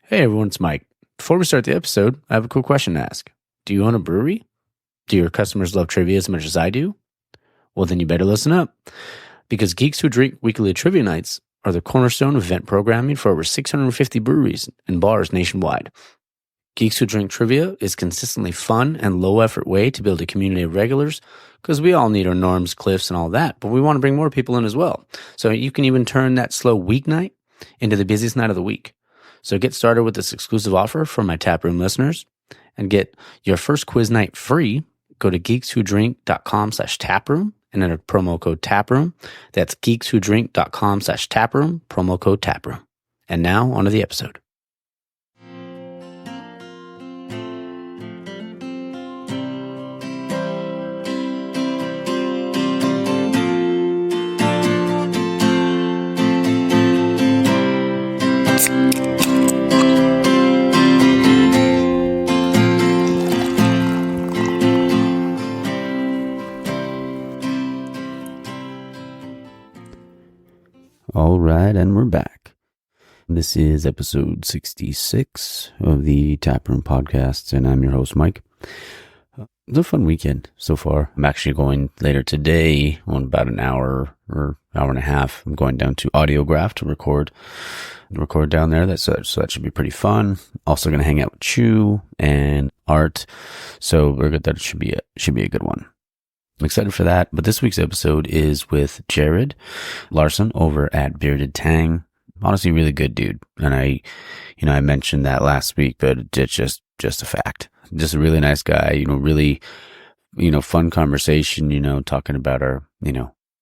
Hey everyone, it's Mike. Before we start the episode, I have a cool question to ask. Do you own a brewery? Do your customers love trivia as much as I do? Well, then you better listen up, because Geeks Who Drink weekly trivia nights are the cornerstone of event programming for over 650 breweries and bars nationwide. Geeks Who Drink Trivia is consistently fun and low-effort way to build a community of regulars, because we all need our norms, cliffs, and all that, but we want to bring more people in as well. So you can even turn that slow weeknight into the busiest night of the week. So get started with this exclusive offer for my Taproom listeners and get your first quiz night free. Go to geekswhodrink.com/taproom and enter promo code Taproom. That's geekswhodrink.com/taproom, promo code Taproom. And now onto the episode. All right, and we're back. This is episode 66 of the Taproom Podcast, and I'm your host, Mike. It's a fun weekend so far. I'm actually going later today, in about an hour or hour and a half. I'm going down to Audiograph to record down there. So that should be pretty fun. Also going to hang out with Chew and Art. So we're good. That should be a good one. I'm excited for that. But this week's episode is with Jared Larson over at Bearded Tang. Honestly, really good dude. And I mentioned that last week, but it's just a fact. Just a really nice guy, really, fun conversation, talking about our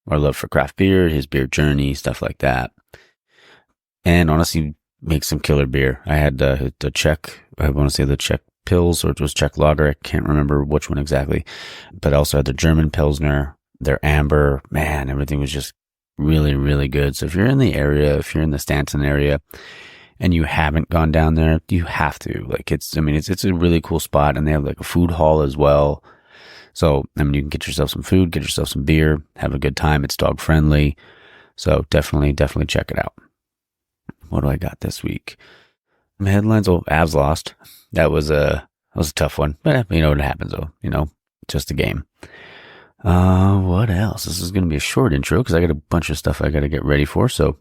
love for craft beer, his beer journey, stuff like that. And honestly, makes some killer beer. I had the Czech Pils, or it was Czech Lager. I can't remember which one exactly, but I also had the German Pilsner, their Amber. Man, everything was just really, really good. So if you're in the area, if you're in the Stanton area and you haven't gone down there, you have to. It's a really cool spot, and they have a food hall as well. So, you can get yourself some food, get yourself some beer, have a good time. It's dog friendly. So definitely check it out. What do I got this week? My headlines, Avs lost. That was a tough one, but it happens though, just a game. What else? This is going to be a short intro because I got a bunch of stuff I got to get ready for. So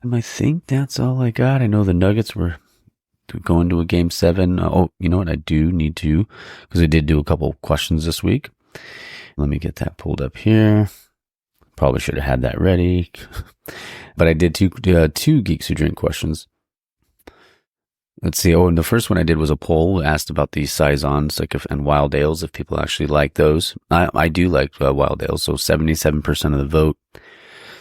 I think that's all I got. I know the Nuggets were going to a game 7. You know what? I do need to, because I did do a couple questions this week. Let me get that pulled up here. Probably should have had that ready, but I did two Geeks Who Drink questions. Let's see. And the first one I did was a poll, asked about the saisons, and wild ales, if people actually like those. I do like wild ales. So 77% of the vote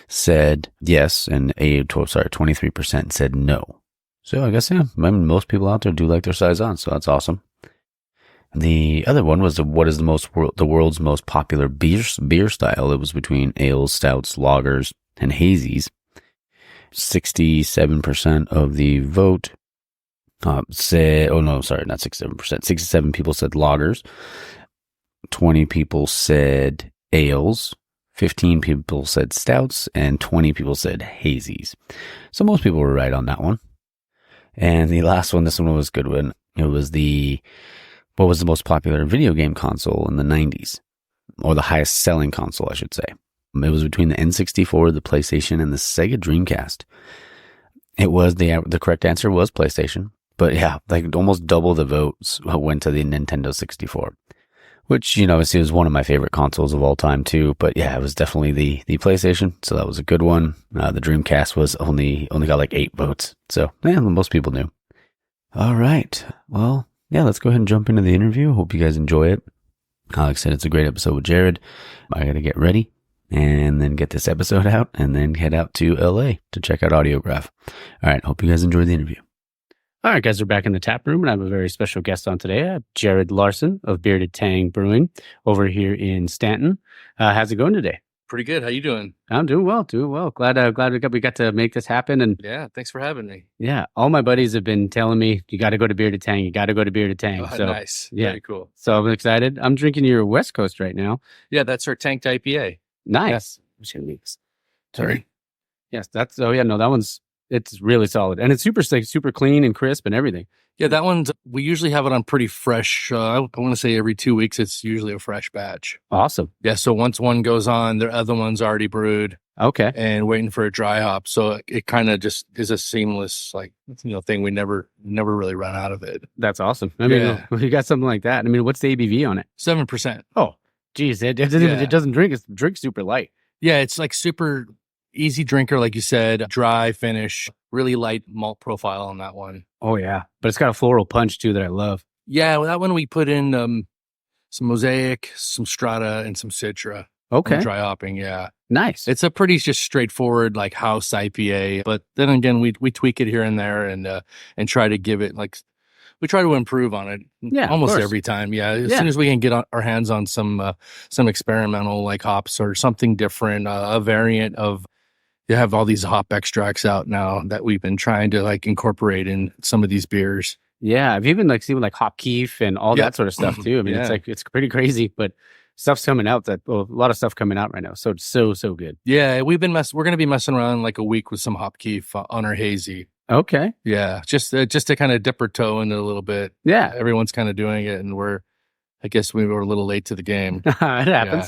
said yes, and 23% said no. So I guess, most people out there do like their saisons, so that's awesome. The other one was what is the world's most popular beer style. It was between ales, stouts, lagers, and hazies. 67% of the vote said, not 67%. 67 people said lagers. 20 people said ales. 15 people said stouts, and 20 people said hazies. So most people were right on that one. And the last one, this one was a good one. It was what was the most popular video game console in the 90s? Or the highest selling console, I should say. It was between the N64, the PlayStation, and the Sega Dreamcast. It was the correct answer was PlayStation. But yeah, almost double the votes went to the Nintendo 64, which, obviously was one of my favorite consoles of all time too. But yeah, it was definitely the PlayStation. So that was a good one. The Dreamcast was only got 8 votes. So yeah, most people knew. All right. Well, yeah, let's go ahead and jump into the interview. Hope you guys enjoy it. Like I said, it's a great episode with Jared. I got to get ready and then get this episode out and then head out to LA to check out Audiograph. All right. Hope you guys enjoy the interview. All right, guys, we're back in the tap room, and I have a very special guest on today. I have Jared Larson of Bearded Tang Brewing over here in Stanton. How's it going today? Pretty good. How you doing? I'm doing well. Glad we got to make this happen. And yeah, thanks for having me. Yeah, all my buddies have been telling me, you got to go to Bearded Tang. Oh, so nice. Yeah. Very cool. So I'm excited. I'm drinking your West Coast right now. Yeah, that's our tanked IPA. Nice. Yeah. Sorry. Yes, that one's It's really solid, and it's super clean and crisp and everything. Yeah, that one's, we usually have it on pretty fresh. I want to say every 2 weeks, it's usually a fresh batch. Awesome. Yeah, so once one goes on, the other one's already brewed. Okay. And waiting for a dry hop. So it kind of just is a seamless, thing. We never really run out of it. That's awesome. I mean, you got something like that. I mean, what's the ABV on it? 7%. Oh, geez. It doesn't drink. It drinks super light. Yeah, it's like super easy drinker, like you said, dry finish, really light malt profile on that one. Oh, yeah. But it's got a floral punch, too, that I love. Yeah, well, that one we put in some Mosaic, some Strata, and some Citra. Okay. Dry hopping, yeah. Nice. It's a pretty just straightforward like house IPA, but then again, we tweak it here and there and try to give it we try to improve on it. Yeah, almost every time. Yeah, as soon as we can get our hands on some experimental like hops or something different, a variant of. You have all these hop extracts out now that we've been trying to like incorporate in some of these beers. Yeah, I've even seen hop keef and all that sort of stuff too. I mean, it's pretty crazy, but stuff's coming out a lot of stuff coming out right now. So it's so good. Yeah, we're going to be messing around like a week with some hop keef on our hazy. Okay. Yeah, just to kind of dip our toe in it a little bit. Yeah, everyone's kind of doing it, and I guess we were a little late to the game. It happens. Yeah.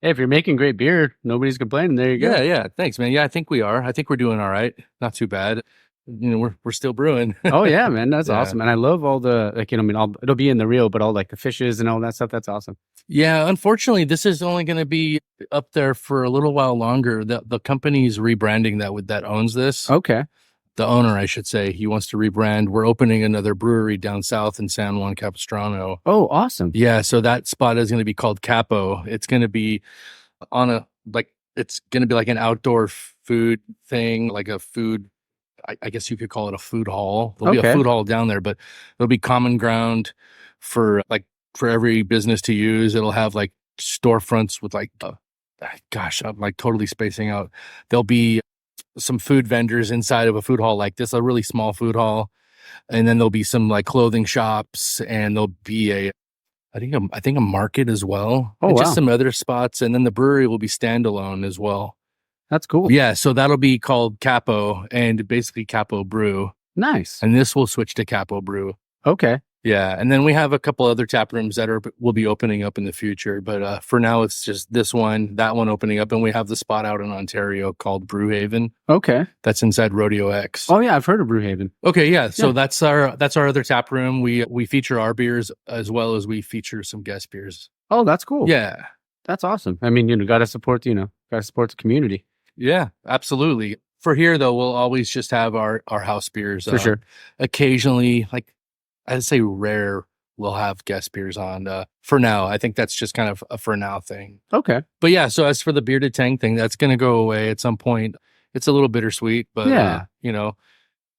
Hey, if you're making great beer, nobody's complaining. There you go. Yeah. Thanks, man. Yeah, I think we are. I think we're doing all right. Not too bad. We're still brewing. Oh yeah, man, that's awesome. And I love all the it'll be in the reel, but all the fishes and all that stuff. That's awesome. Yeah, unfortunately, this is only going to be up there for a little while longer. The company's rebranding that owns this. Okay. The owner, I should say, he wants to rebrand. We're opening another brewery down south in San Juan Capistrano. Oh, awesome. Yeah, so that spot is going to be called Capo. It's going to be it's going to be like an outdoor food thing, like a food, I guess you could call it a food hall. There'll be a food hall down there, but there'll be common ground for every business to use. It'll have like storefronts with I'm like totally spacing out. There'll be some food vendors inside of a food hall like this, a really small food hall. And then there'll be some like clothing shops, and there'll be I think a market as well. Oh, and wow. Just some other spots. And then the brewery will be standalone as well. That's cool. Yeah. So that'll be called Capo, and basically Capo Brew. Nice. And this will switch to Capo Brew. Okay. Yeah. And then we have a couple other tap rooms that will be opening up in the future. But for now, it's just this one, that one opening up. And we have the spot out in Ontario called Brewhaven. Okay. That's inside Rodeo X. Oh, yeah. I've heard of Brewhaven. Okay. Yeah. So that's our other tap room. We feature our beers as well as we feature some guest beers. Oh, that's cool. Yeah. That's awesome. I mean, got to support the community. Yeah, absolutely. For here, though, we'll always just have our house beers. For sure. Occasionally, I'd say rare, we'll have guest beers on. For now, I think that's just kind of a for now thing. Okay. But yeah, so as for the Bearded Tang thing, that's going to go away at some point. It's a little bittersweet, but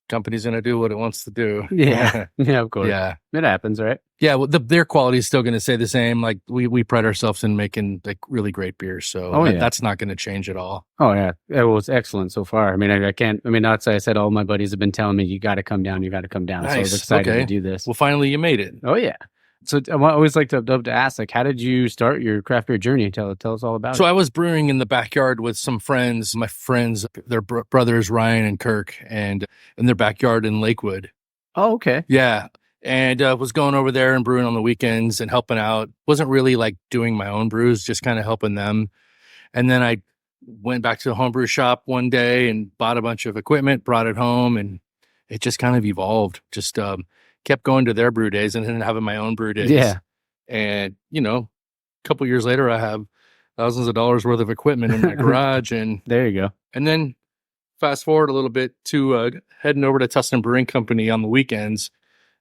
company's going to do what it wants to do. Yeah. Yeah, of course. Yeah. It happens, right? Yeah. Well, their quality is still going to stay the same. Like we pride ourselves in making really great beers. So that's not going to change at all. Oh yeah. It was excellent so far. I mean, that's why I said all my buddies have been telling me, you got to come down. Nice. So I was excited to do this. Well, finally you made it. Oh yeah. So I always like to ask, how did you start your craft beer journey? Tell us all about it. So I was brewing in the backyard with some friends, my friends, their brothers, Ryan and Kirk, and in their backyard in Lakewood. Oh, okay. Yeah. And was going over there and brewing on the weekends and helping out. Wasn't really like doing my own brews, just kind of helping them. And then I went back to the homebrew shop one day and bought a bunch of equipment, brought it home, and it just kind of evolved. Just kept going to their brew days and then having my own brew days. Yeah. And, a couple years later, I have thousands of dollars worth of equipment in my garage. And there you go. And then fast forward a little bit to heading over to Tustin Brewing Company on the weekends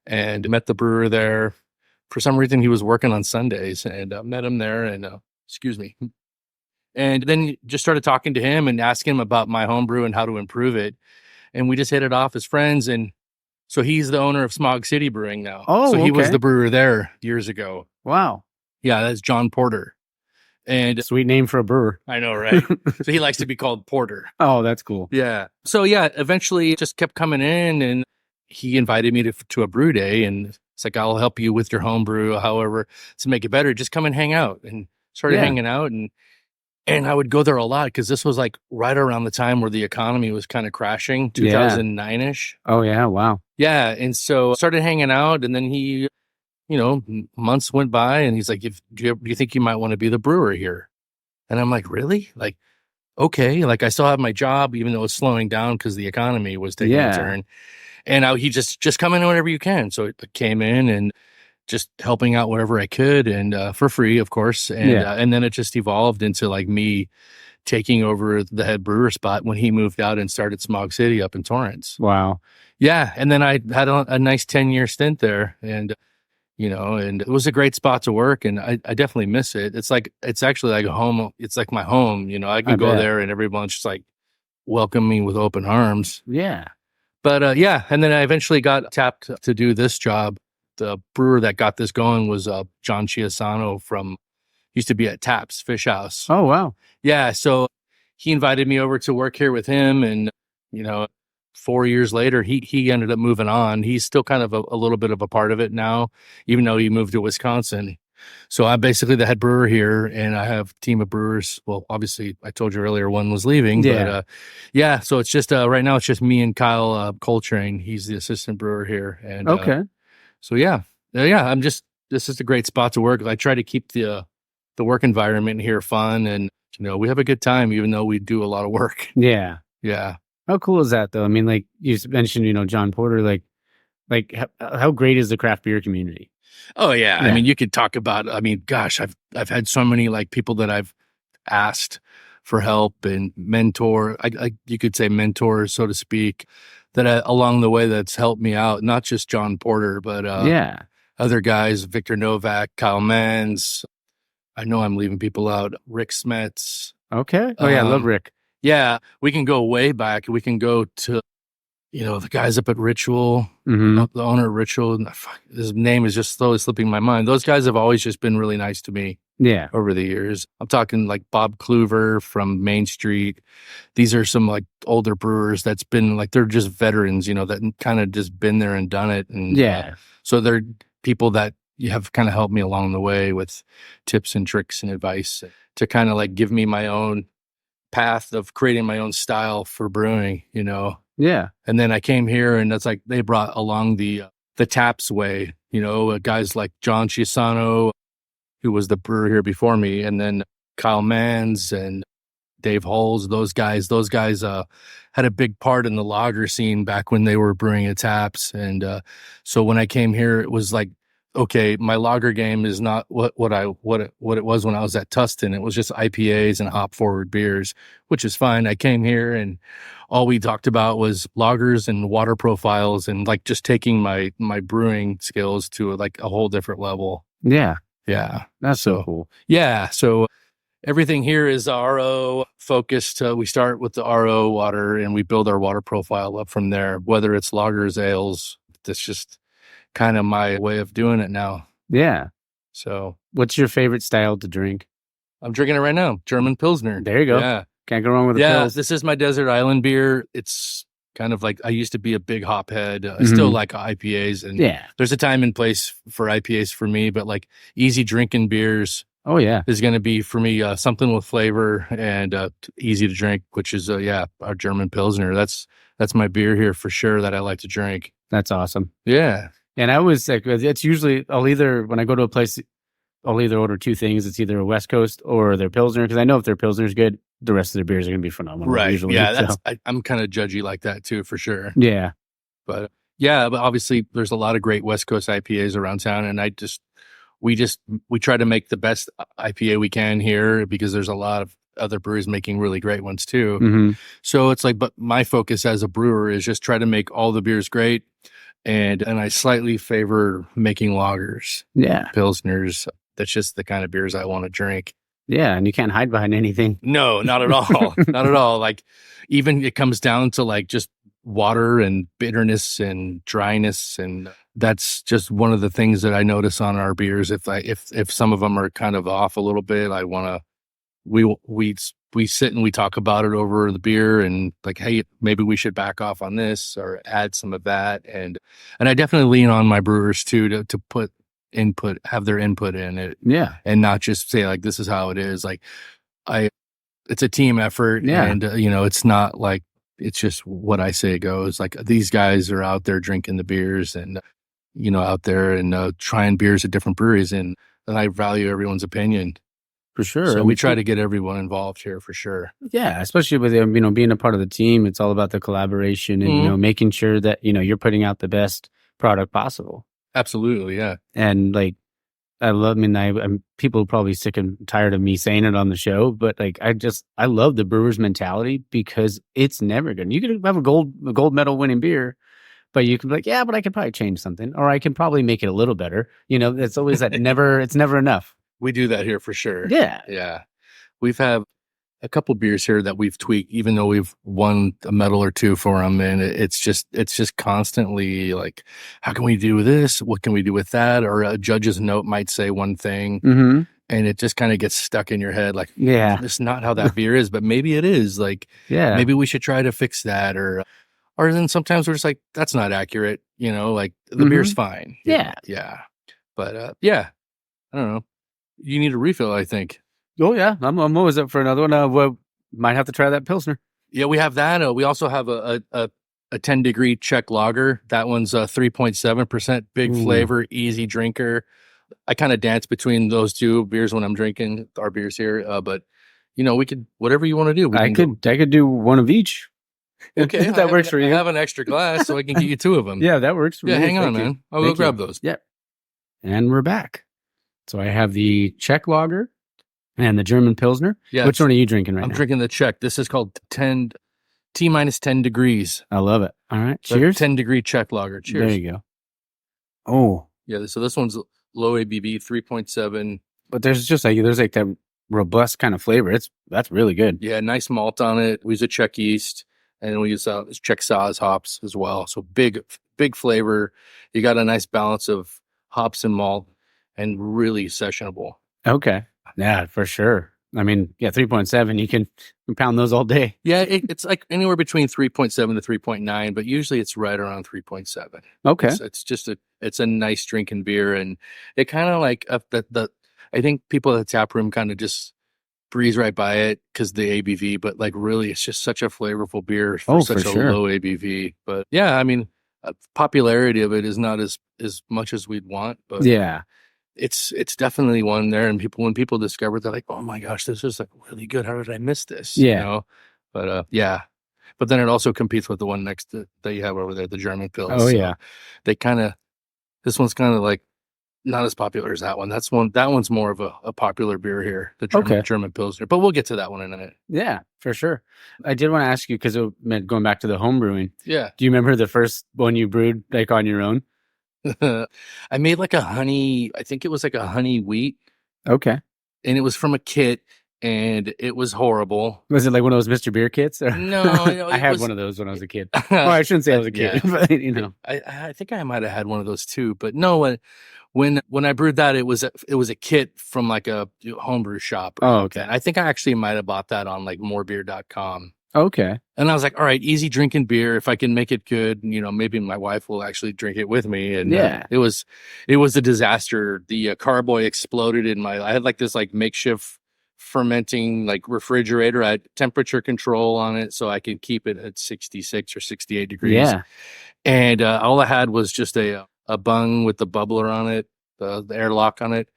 and met the brewer there. For some reason, he was working on Sundays, and met him there. And and then just started talking to him and asking him about my homebrew and how to improve it. And we just hit it off as friends. And so he's the owner of Smog City Brewing now. Oh, so he was the brewer there years ago. Wow. Yeah, that's John Porter. And sweet name for a brewer. I know, right? So he likes to be called Porter. Oh, that's cool. Yeah. So yeah, eventually it just kept coming in, and he invited me to a brew day, and it's like, I'll help you with your home brew, however, to make it better. Just come and hang out. And started hanging out, and And I would go there a lot because this was like right around the time where the economy was kind of crashing, 2009-ish. Oh, yeah. Wow. Yeah. And so I started hanging out, and then he, months went by, and he's like, do you think you might want to be the brewer here? And I'm like, really? Like, okay. Like, I still have my job, even though it's slowing down because the economy was taking a turn. And he just come in whenever you can. So it came in and just helping out wherever I could, and for free, of course. And then it just evolved into like me taking over the head brewer spot when he moved out and started Smog City up in Torrance. Wow. Yeah. And then I had a nice 10-year stint there, and and it was a great spot to work, and I definitely miss it. It's actually like a home. It's like my home, I can go there and everyone's just like welcome me with open arms. Yeah. But yeah. And then I eventually got tapped to do this job. The brewer that got this going was John Chiasano used to be at Taps Fish House. Oh, wow. Yeah. So he invited me over to work here with him, and, 4 years later, he ended up moving on. He's still kind of a little bit of a part of it now, even though he moved to Wisconsin. So I'm basically the head brewer here, and I have a team of brewers. Well, obviously, I told you earlier one was leaving. Yeah. But so it's just right now it's just me and Kyle Coltrane. He's the assistant brewer here. And okay. So yeah, this is a great spot to work. I try to keep the work environment here fun, and we have a good time, even though we do a lot of work. Yeah. Yeah. How cool is that, though? I mean, like you mentioned, John Porter, like how great is the craft beer community? Oh yeah. I mean, you could talk about, gosh, I've had so many like people that I've asked for help and mentor. You could say mentors, so to speak, that along the way that's helped me out. Not just John Porter, but other guys, Victor Novak, Kyle Mans. I know I'm leaving people out. Rick Smets. Okay. Oh yeah, I love Rick. Yeah, we can go way back. We can go to, the guys up at Ritual, Mm-hmm. the owner of Ritual. His name is just slowly slipping my mind. Those guys have always just been really nice to me. Yeah. Over the years. I'm talking like Bob Kluver from Main Street. These are some like older brewers that's been like, they're just veterans, that kind of just been there and done it. And so they're people that you have kind of helped me along the way with tips and tricks and advice to kind of like give me my own path of creating my own style for brewing, Yeah. And then I came here, and that's like they brought along the Taps way, guys like John Chiasano, who was the brewer here before me, and then Kyle Mans and Dave Hulls. Those guys had a big part in the lager scene back when they were brewing at Taps. And so when I came here, it was like, okay, my lager game is not what it was when I was at Tustin. It was just IPAs and hop forward beers, which is fine. I came here, and all we talked about was lagers and water profiles, and like just taking my brewing skills to like a whole different level. Yeah. Yeah. That's so cool. Yeah. So everything here is RO focused. We start with the RO water, and we build our water profile up from there, whether it's lagers, ales. That's just kind of my way of doing it now. Yeah. So what's your favorite style to drink? I'm drinking it right now. German Pilsner. There you go. Yeah. Can't go wrong with a Pils. This is my desert island beer. It's kind of like, I used to be a big hop head. I still like IPAs, and there's a time and place for IPAs for me, but like easy drinking beers. Oh yeah. Is going to be for me something with flavor and easy to drink, which is our German Pilsner. That's my beer here for sure that I like to drink. That's awesome. Yeah. And I always like, it's usually when I go to a place, I'll either order two things. It's either a West Coast or their Pilsner, because I know if their Pilsner is good, the rest of their beers are going to be phenomenal. Right. Usually. Yeah. I'm kind of judgy like that too, for sure. Yeah. But obviously there's a lot of great West Coast IPAs around town, and we try to make the best IPA we can here, because there's a lot of other breweries making really great ones too. Mm-hmm. So it's like, but my focus as a brewer is just try to make all the beers great. And I slightly favor making lagers. Yeah. Pilsners. That's just the kind of beers I want to drink. Yeah. And you can't hide behind anything. No, not at all. Not at all. Like, even it comes down to like just water and bitterness and dryness. And that's just one of the things that I notice on our beers. If some of them are kind of off a little bit, I want to, we sit and we talk about it over the beer, and like, hey, maybe we should back off on this or add some of that. And I definitely lean on my brewers too, to have their input in it. Yeah. And not just say like, this is how it is. Like, it's a team effort. Yeah. And, it's not like, it's just what I say goes. Like these guys are out there drinking the beers and, out there and trying beers at different breweries. And I value everyone's opinion. For sure. So we try to get everyone involved here for sure. Yeah, especially with being a part of the team. It's all about the collaboration and making sure that you're putting out the best product possible. Absolutely, yeah. And like I'm people are probably sick and tired of me saying it on the show, but like I love the brewer's mentality because it's never good. You could have a gold medal winning beer, but you can be like, yeah, but I could probably change something, or I can probably make it a little better. It's always that it's never enough. We do that here for sure. Yeah. Yeah. We've had a couple beers here that we've tweaked, even though we've won a medal or two for them. And it's just constantly like, how can we do this? What can we do with that? Or a judge's note might say one thing and it just kind of gets stuck in your head. Like, yeah, that's not how that beer is, but maybe it is. Like, yeah, maybe we should try to fix that. Or then sometimes we're just like, that's not accurate. Like the beer's fine. Yeah. Yeah. But yeah, I don't know. You need a refill, I think. Oh yeah, I'm always up for another one. We might have to try that Pilsner. Yeah, we have that. We also have a 10-degree Czech lager. That one's 3.7%, big flavor, easy drinker. I kind of dance between those two beers when I'm drinking our beers here. But we could, whatever you want to do. I could do one of each. Okay, if that works for you. I have an extra glass, so I can get you two of them. Yeah, that works for me. Yeah, hang on, man. I'll go grab those. Yeah, and we're back. So I have the Czech lager and the German Pilsner. Yeah. Which one are you drinking right now? I'm drinking the Czech. This is called T-minus 10 degrees. I love it. All right. Cheers. 10-degree Czech lager. Cheers. There you go. Oh. Yeah. So this one's low ABV, 3.7. But there's that robust kind of flavor. That's really good. Yeah. Nice malt on it. We use a Czech yeast and we use Czech Saaz hops as well. So big flavor. You got a nice balance of hops and malt. And really sessionable. Okay. Yeah, for sure. I mean, yeah, 3.7, you can pound those all day. Yeah, it's like anywhere between 3.7 to 3.9, but usually it's right around 3.7. Okay. It's a nice drinking beer. And it kind of like, I think people at the Taproom kind of just breeze right by it because the ABV, but like really it's just such a flavorful beer for such a low ABV. But yeah, I mean, popularity of it is not as much as we'd want, but yeah. It's definitely one there, and when people discover it, they're like, "Oh my gosh, this is like really good. How did I miss this?" Yeah. But yeah, but then it also competes with the one next to that you have over there, the German Pils. Oh yeah, they this one's kind of like not as popular as that one. That one's more of a popular beer here, the German Pilsner. But we'll get to that one in a minute. Yeah, for sure. I did want to ask you because it meant going back to the home brewing. Yeah. Do you remember the first one you brewed like on your own? I made like I think it was like a honey wheat. Okay. And it was from a kit and it was horrible. Was it like one of those Mr. Beer kits? Or? No, I had one of those when I was a kid. Well, I shouldn't say I was a kid, but I think I might have had one of those too. But no, when I brewed that, it was a kit from like a homebrew shop. Oh, okay. I think I actually might have bought that on like morebeer.com. Okay. And I was like, all right, easy drinking beer. If I can make it good, maybe my wife will actually drink it with me. And it was a disaster. The carboy exploded I had like this like makeshift fermenting like refrigerator. I had temperature control on it so I could keep it at 66 or 68 degrees. Yeah. And all I had was just a bung with the bubbler on it, the airlock on it.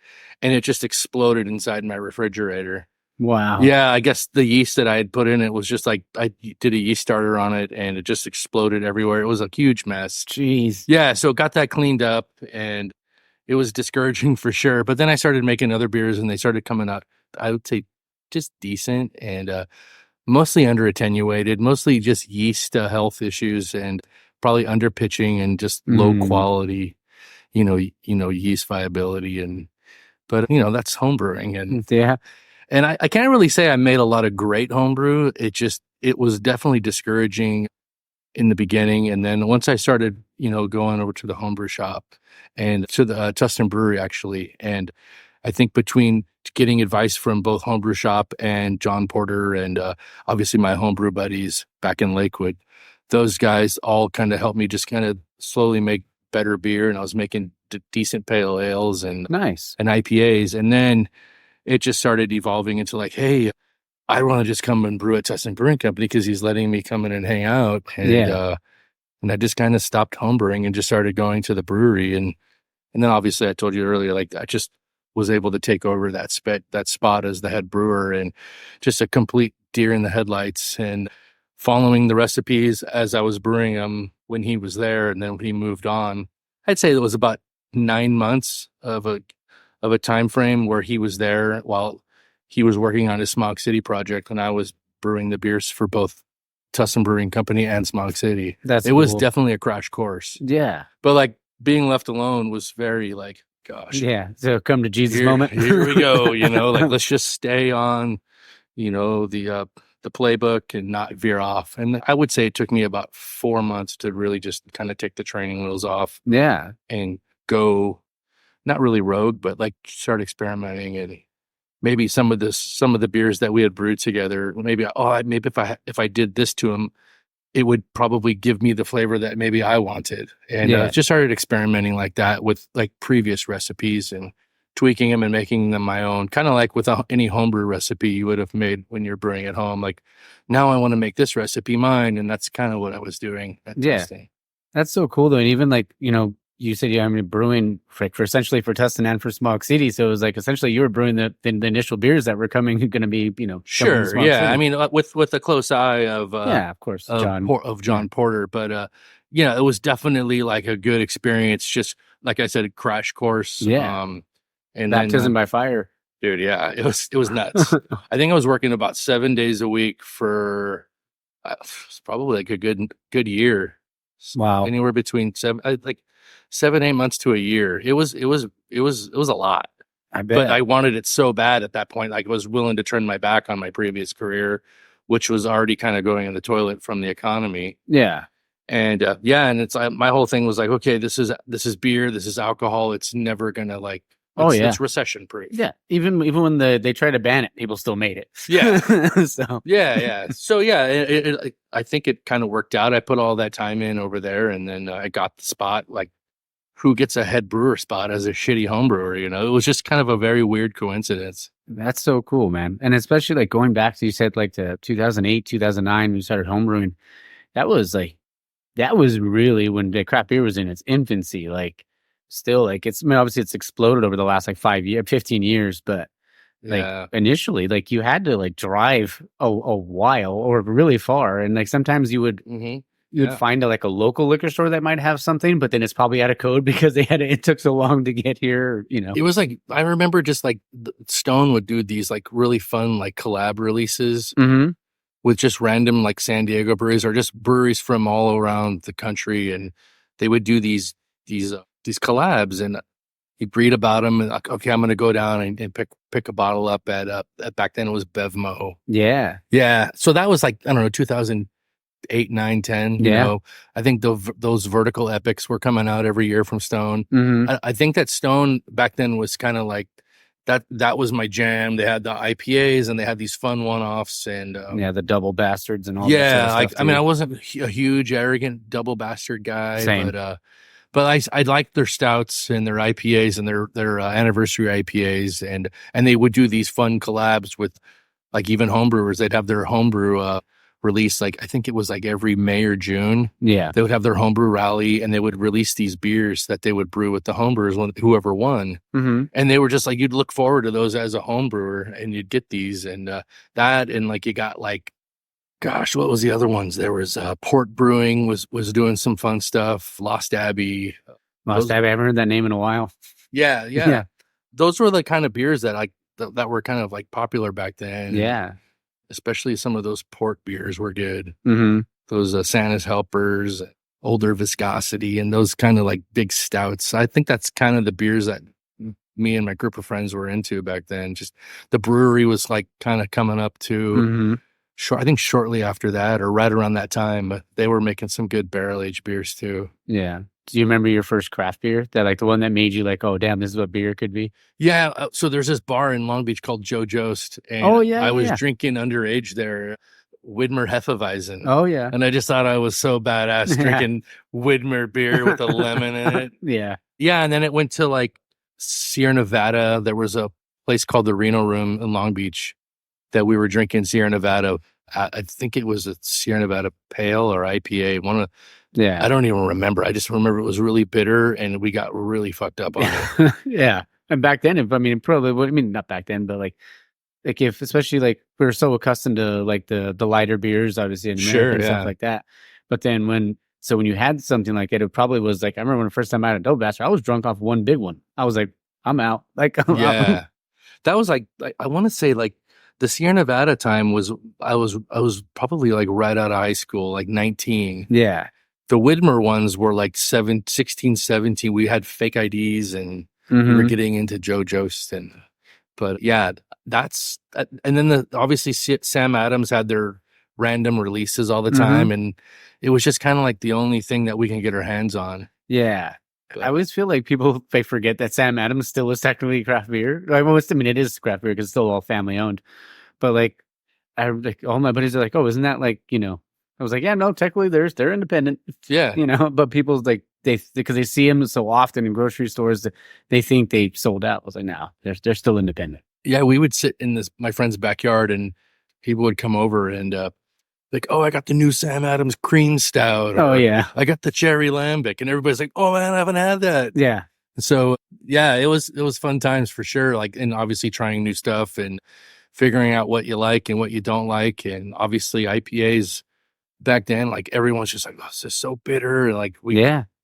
And it just exploded inside my refrigerator. Wow. Yeah, I guess the yeast that I had put in it was just like I did a yeast starter on it and it just exploded everywhere. It was a huge mess. Jeez. Yeah, so got that cleaned up and it was discouraging for sure. But then I started making other beers and they started coming out, I would say, just decent and mostly under attenuated, mostly just yeast health issues and probably under pitching and just low quality, yeast viability but that's homebrewing and yeah. And I can't really say I made a lot of great homebrew. It was definitely discouraging in the beginning. And then once I started, going over to the homebrew shop and to the Tustin Brewery, actually. And I think between getting advice from both homebrew shop and John Porter and obviously my homebrew buddies back in Lakewood, those guys all kind of helped me just kind of slowly make better beer. And I was making decent pale ales and nice and IPAs. And then it just started evolving into like, hey, I want to just come and brew at Tustin Brewing Company because he's letting me come in and hang out. And I just kind of stopped homebrewing and just started going to the brewery. And then obviously I told you earlier, like I just was able to take over that spot as the head brewer, and just a complete deer in the headlights, and following the recipes as I was brewing them when he was there. And then when he moved on, I'd say it was about 9 months of a time frame where he was there while he was working on his Smog City project, and I was brewing the beers for both Tustin Brewing Company and Smog City. It was definitely a crash course. Yeah. But like being left alone was very like, gosh. Yeah. So come to Jesus moment. Here we go. Like let's just stay on, the playbook and not veer off. And I would say it took me about 4 months to really just kind of take the training wheels off. Yeah. And go, not really rogue, but like start experimenting. And maybe some of the beers that we had brewed together, maybe if I did this to them, it would probably give me the flavor that maybe I wanted. And just started experimenting like that with like previous recipes and tweaking them and making them my own, kind of like with any homebrew recipe you would have made when you're brewing at home. Like now I want to make this recipe mine. And that's kind of what I was doing at Tustin. That's so cool though. And even like, you said, brewing for essentially for Tustin and for Smog City. So it was like, essentially you were brewing the initial beers that were going to be, sure. Yeah. City. I mean, with a close eye of, of course, John Porter, but, it was definitely like a good experience. Just like I said, a crash course. Yeah. And baptism by fire. Dude. Yeah. It was nuts. I think I was working about 7 days a week for probably like a good year. Wow. Anywhere between 7-8 months to a year. It was a lot. I bet. But I wanted it so bad at that point. Like I was willing to turn my back on my previous career, which was already kind of going in the toilet from the economy. Yeah. And and it's my whole thing was like, okay, this is beer, this is alcohol. It's never gonna it's recession proof. Yeah. Even when they tried to ban it, people still made it. Yeah. So yeah. So I think it kind of worked out. I put all that time in over there, and then I got the spot. Like, who gets a head brewer spot as a shitty home brewer? It was just kind of a very weird coincidence. That's so cool, man. And especially like going back to, you said like to 2008, 2009, when you started homebrewing. That was really when the craft beer was in its infancy. Like, still, like, obviously it's exploded over the last like 15 years, but like initially, like you had to like drive a while or really far, and like sometimes you would find a local liquor store that might have something, but then it's probably out of code because it took so long to get here. It was like, I remember just like Stone would do these like really fun like collab releases with just random like San Diego breweries or just breweries from all around the country, and they would do these collabs, and you'd read about them, and like, okay, I'm going to go down and pick a bottle up at back then it was Bevmo. Yeah. So that was like, I don't know, 2008, 9, 10. I think those vertical epics were coming out every year from Stone. I think that Stone back then was kind of like that was my jam. They had the IPAs and they had these fun one-offs, and the double bastards and all that sort of stuff. I mean, I wasn't a huge arrogant double bastard guy. Same. But I liked their stouts and their IPAs and their anniversary IPAs, and they would do these fun collabs with like even homebrewers. They'd have their homebrew release, like I think it was like every May or June. Yeah, they would have their homebrew rally, and they would release these beers that they would brew with the homebrewers, whoever won. And they were just like, you'd look forward to those as a homebrewer, and you'd get these and that, and like you got like, gosh, what was the other ones? There was Port Brewing was doing some fun stuff. Lost Abbey. I haven't heard that name in a while. Yeah. Those were the kind of beers that that were kind of like popular back then. Yeah. Especially some of those port beers were good. Those Santa's Helpers, Older Viscosity, and those kind of like big stouts. I think that's kind of the beers that me and my group of friends were into back then. Just the brewery was like kind of coming up too. I think shortly after that, or right around that time, but they were making some good barrel aged beers too. Yeah. Do you remember your first craft beer? That like the one that made you like, oh damn, this is what beer could be? Yeah. So there's this bar in Long Beach called Joe Jost, and I was drinking underage there, Widmer Hefeweizen. Oh yeah. And I just thought I was so badass drinking Widmer beer with a lemon in it. Yeah. And then it went to like Sierra Nevada. There was a place called the Reno Room in Long Beach that we were drinking Sierra Nevada. I think it was a Sierra Nevada Pale or IPA. I don't even remember. I just remember it was really bitter, and we got really fucked up on it. Yeah. And back then, not back then, but like if, especially like we were so accustomed to like the lighter beers, obviously in America and stuff like that. But then when you had something like it probably was like, I remember when the first time I had a Double Bastard, I was drunk off one big one. I was like, I'm out. Like, yeah, that was like I want to say like the Sierra Nevada time was, I was probably like right out of high school, like 19. Yeah. The Widmer ones were like 16, 17. We had fake IDs and we were getting into Joe Jost. But yeah, and then obviously Sam Adams had their random releases all the time. And it was just kind of like the only thing that we can get our hands on. Yeah. I always feel like they forget that Sam Adams still is technically craft beer. It is craft beer because it's still all family owned. But like, all my buddies are like, oh, isn't that like, I was like, yeah, no, technically they're independent. Yeah. But people's like, because they see them so often in grocery stores, they think they sold out. I was like, no, they're still independent. Yeah, we would sit in my friend's backyard and people would come over and like, oh, I got the new Sam Adams cream stout. Oh yeah, I got the cherry lambic, and everybody's like, oh man, I haven't had that. Yeah. So yeah, it was fun times for sure. Like, and obviously trying new stuff and figuring out what you like and what you don't like, and obviously IPAs back then, like everyone's just like, oh, this is so bitter. Like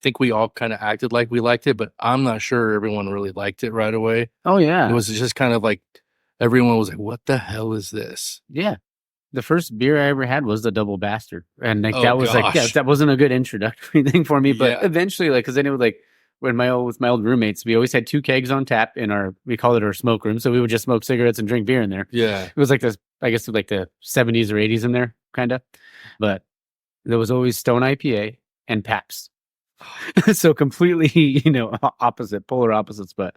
think we all kind of acted like we liked it, but I'm not sure everyone really liked it right away. Oh yeah, it was just kind of like everyone was like, what the hell is this? Yeah. The first beer I ever had was the Double Bastard. And like, that was like, that wasn't a good introductory thing for me, but eventually, like, cause then it was like, with my old roommates, we always had 2 kegs on tap we called it our smoke room. So we would just smoke cigarettes and drink beer in there. Yeah. It was like this, I guess like the 70s or 80s in there, kind of. But there was always Stone IPA and Pabst. So completely, polar opposites, but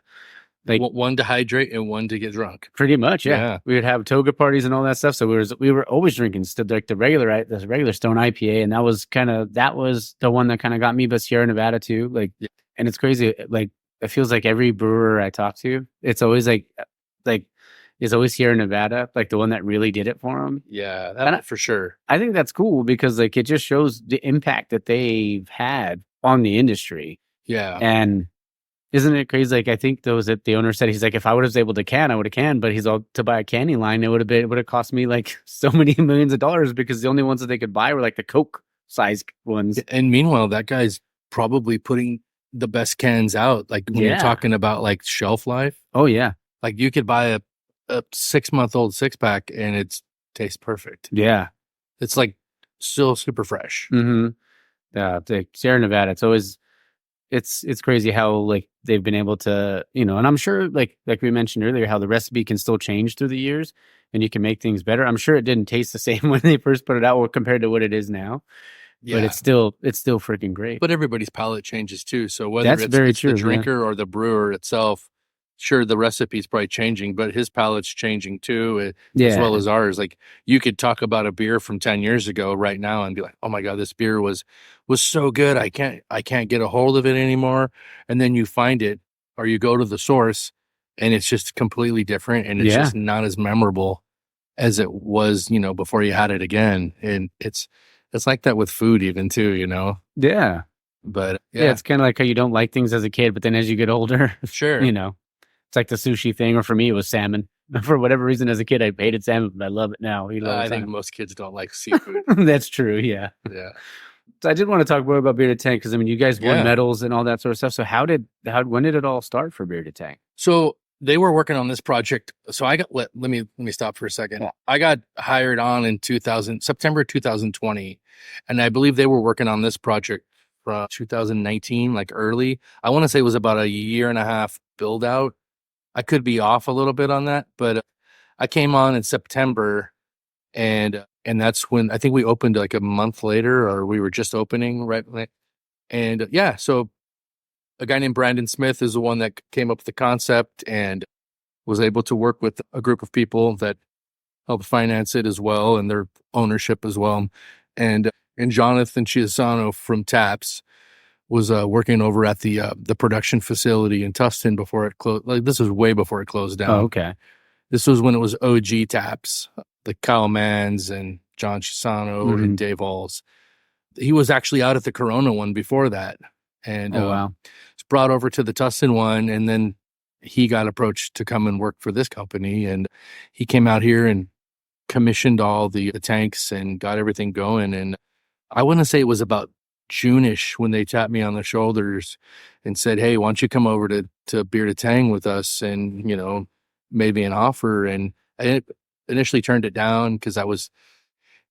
like one to hydrate and one to get drunk. Pretty much, yeah. We would have toga parties and all that stuff. So we were always drinking like the regular Stone IPA, and that was the one that kind of got me. But Sierra Nevada too, like, and it's crazy. Like, it feels like every brewer I talk to, it's always like it's always Sierra Nevada, like the one that really did it for them. Yeah, that for sure. I think that's cool because like it just shows the impact that they've had on the industry. Yeah, and. Isn't it crazy? Like, I think the owner said, he's like, if I would have able to can, I would have canned, but he's all to buy a canning line. It would have cost me like so many millions of dollars because the only ones that they could buy were like the Coke size ones. And meanwhile, that guy's probably putting the best cans out. Like when you're talking about like shelf life. Oh yeah. Like you could buy a 6-month-old 6-pack and it tastes perfect. Yeah. It's like still super fresh. Mm-hmm. Yeah. The Sierra Nevada, it's always, it's crazy how like they've been able to, and I'm sure like we mentioned earlier, how the recipe can still change through the years and you can make things better. I'm sure it didn't taste the same when they first put it out compared to what it is now. Yeah. But it's still freaking great. But everybody's palate changes too. So whether it's the drinker or the brewer itself, sure, the recipe's probably changing, but his palate's changing too, as well as ours. Like you could talk about a beer from 10 years ago right now and be like, oh my God, this beer was so good. I can't get a hold of it anymore. And then you find it or you go to the source and it's just completely different. And it's just not as memorable as it was, before you had it again. And it's like that with food even too, Yeah. But it's kind of like how you don't like things as a kid, but then as you get older, sure, it's like the sushi thing, or for me, it was salmon. For whatever reason, as a kid, I hated salmon, but I love it now. I think most kids don't like seafood. That's true, yeah. Yeah. So I did want to talk more about Bearded Tang, because, you guys won medals and all that sort of stuff. So when did it all start for Bearded Tang? So they were working on this project. So I got, let me stop for a second. Yeah. I got hired on in September 2020. And I believe they were working on this project from 2019, like early. I want to say it was about a year and a half build out. I could be off a little bit on that, but I came on in September and that's when I think we opened like a month later, or we were just opening, right? And so a guy named Brandon Smith is the one that came up with the concept and was able to work with a group of people that helped finance it as well, and their ownership as well. And Jonathan Chiasano from Taps was working over at the production facility in Tustin before it closed. Like this was way before it closed down. Oh, okay. This was when it was OG taps, like Kyle Manns and John Chisano and Dave Alls. He was actually out at the Corona one before that. And was brought over to the Tustin one, and then he got approached to come and work for this company. And he came out here and commissioned all the tanks and got everything going. And I want to say it was about June-ish when they tapped me on the shoulders and said, hey, why don't you come over to Bearded Tang with us, and, you know, made me an offer. And I initially turned it down because I was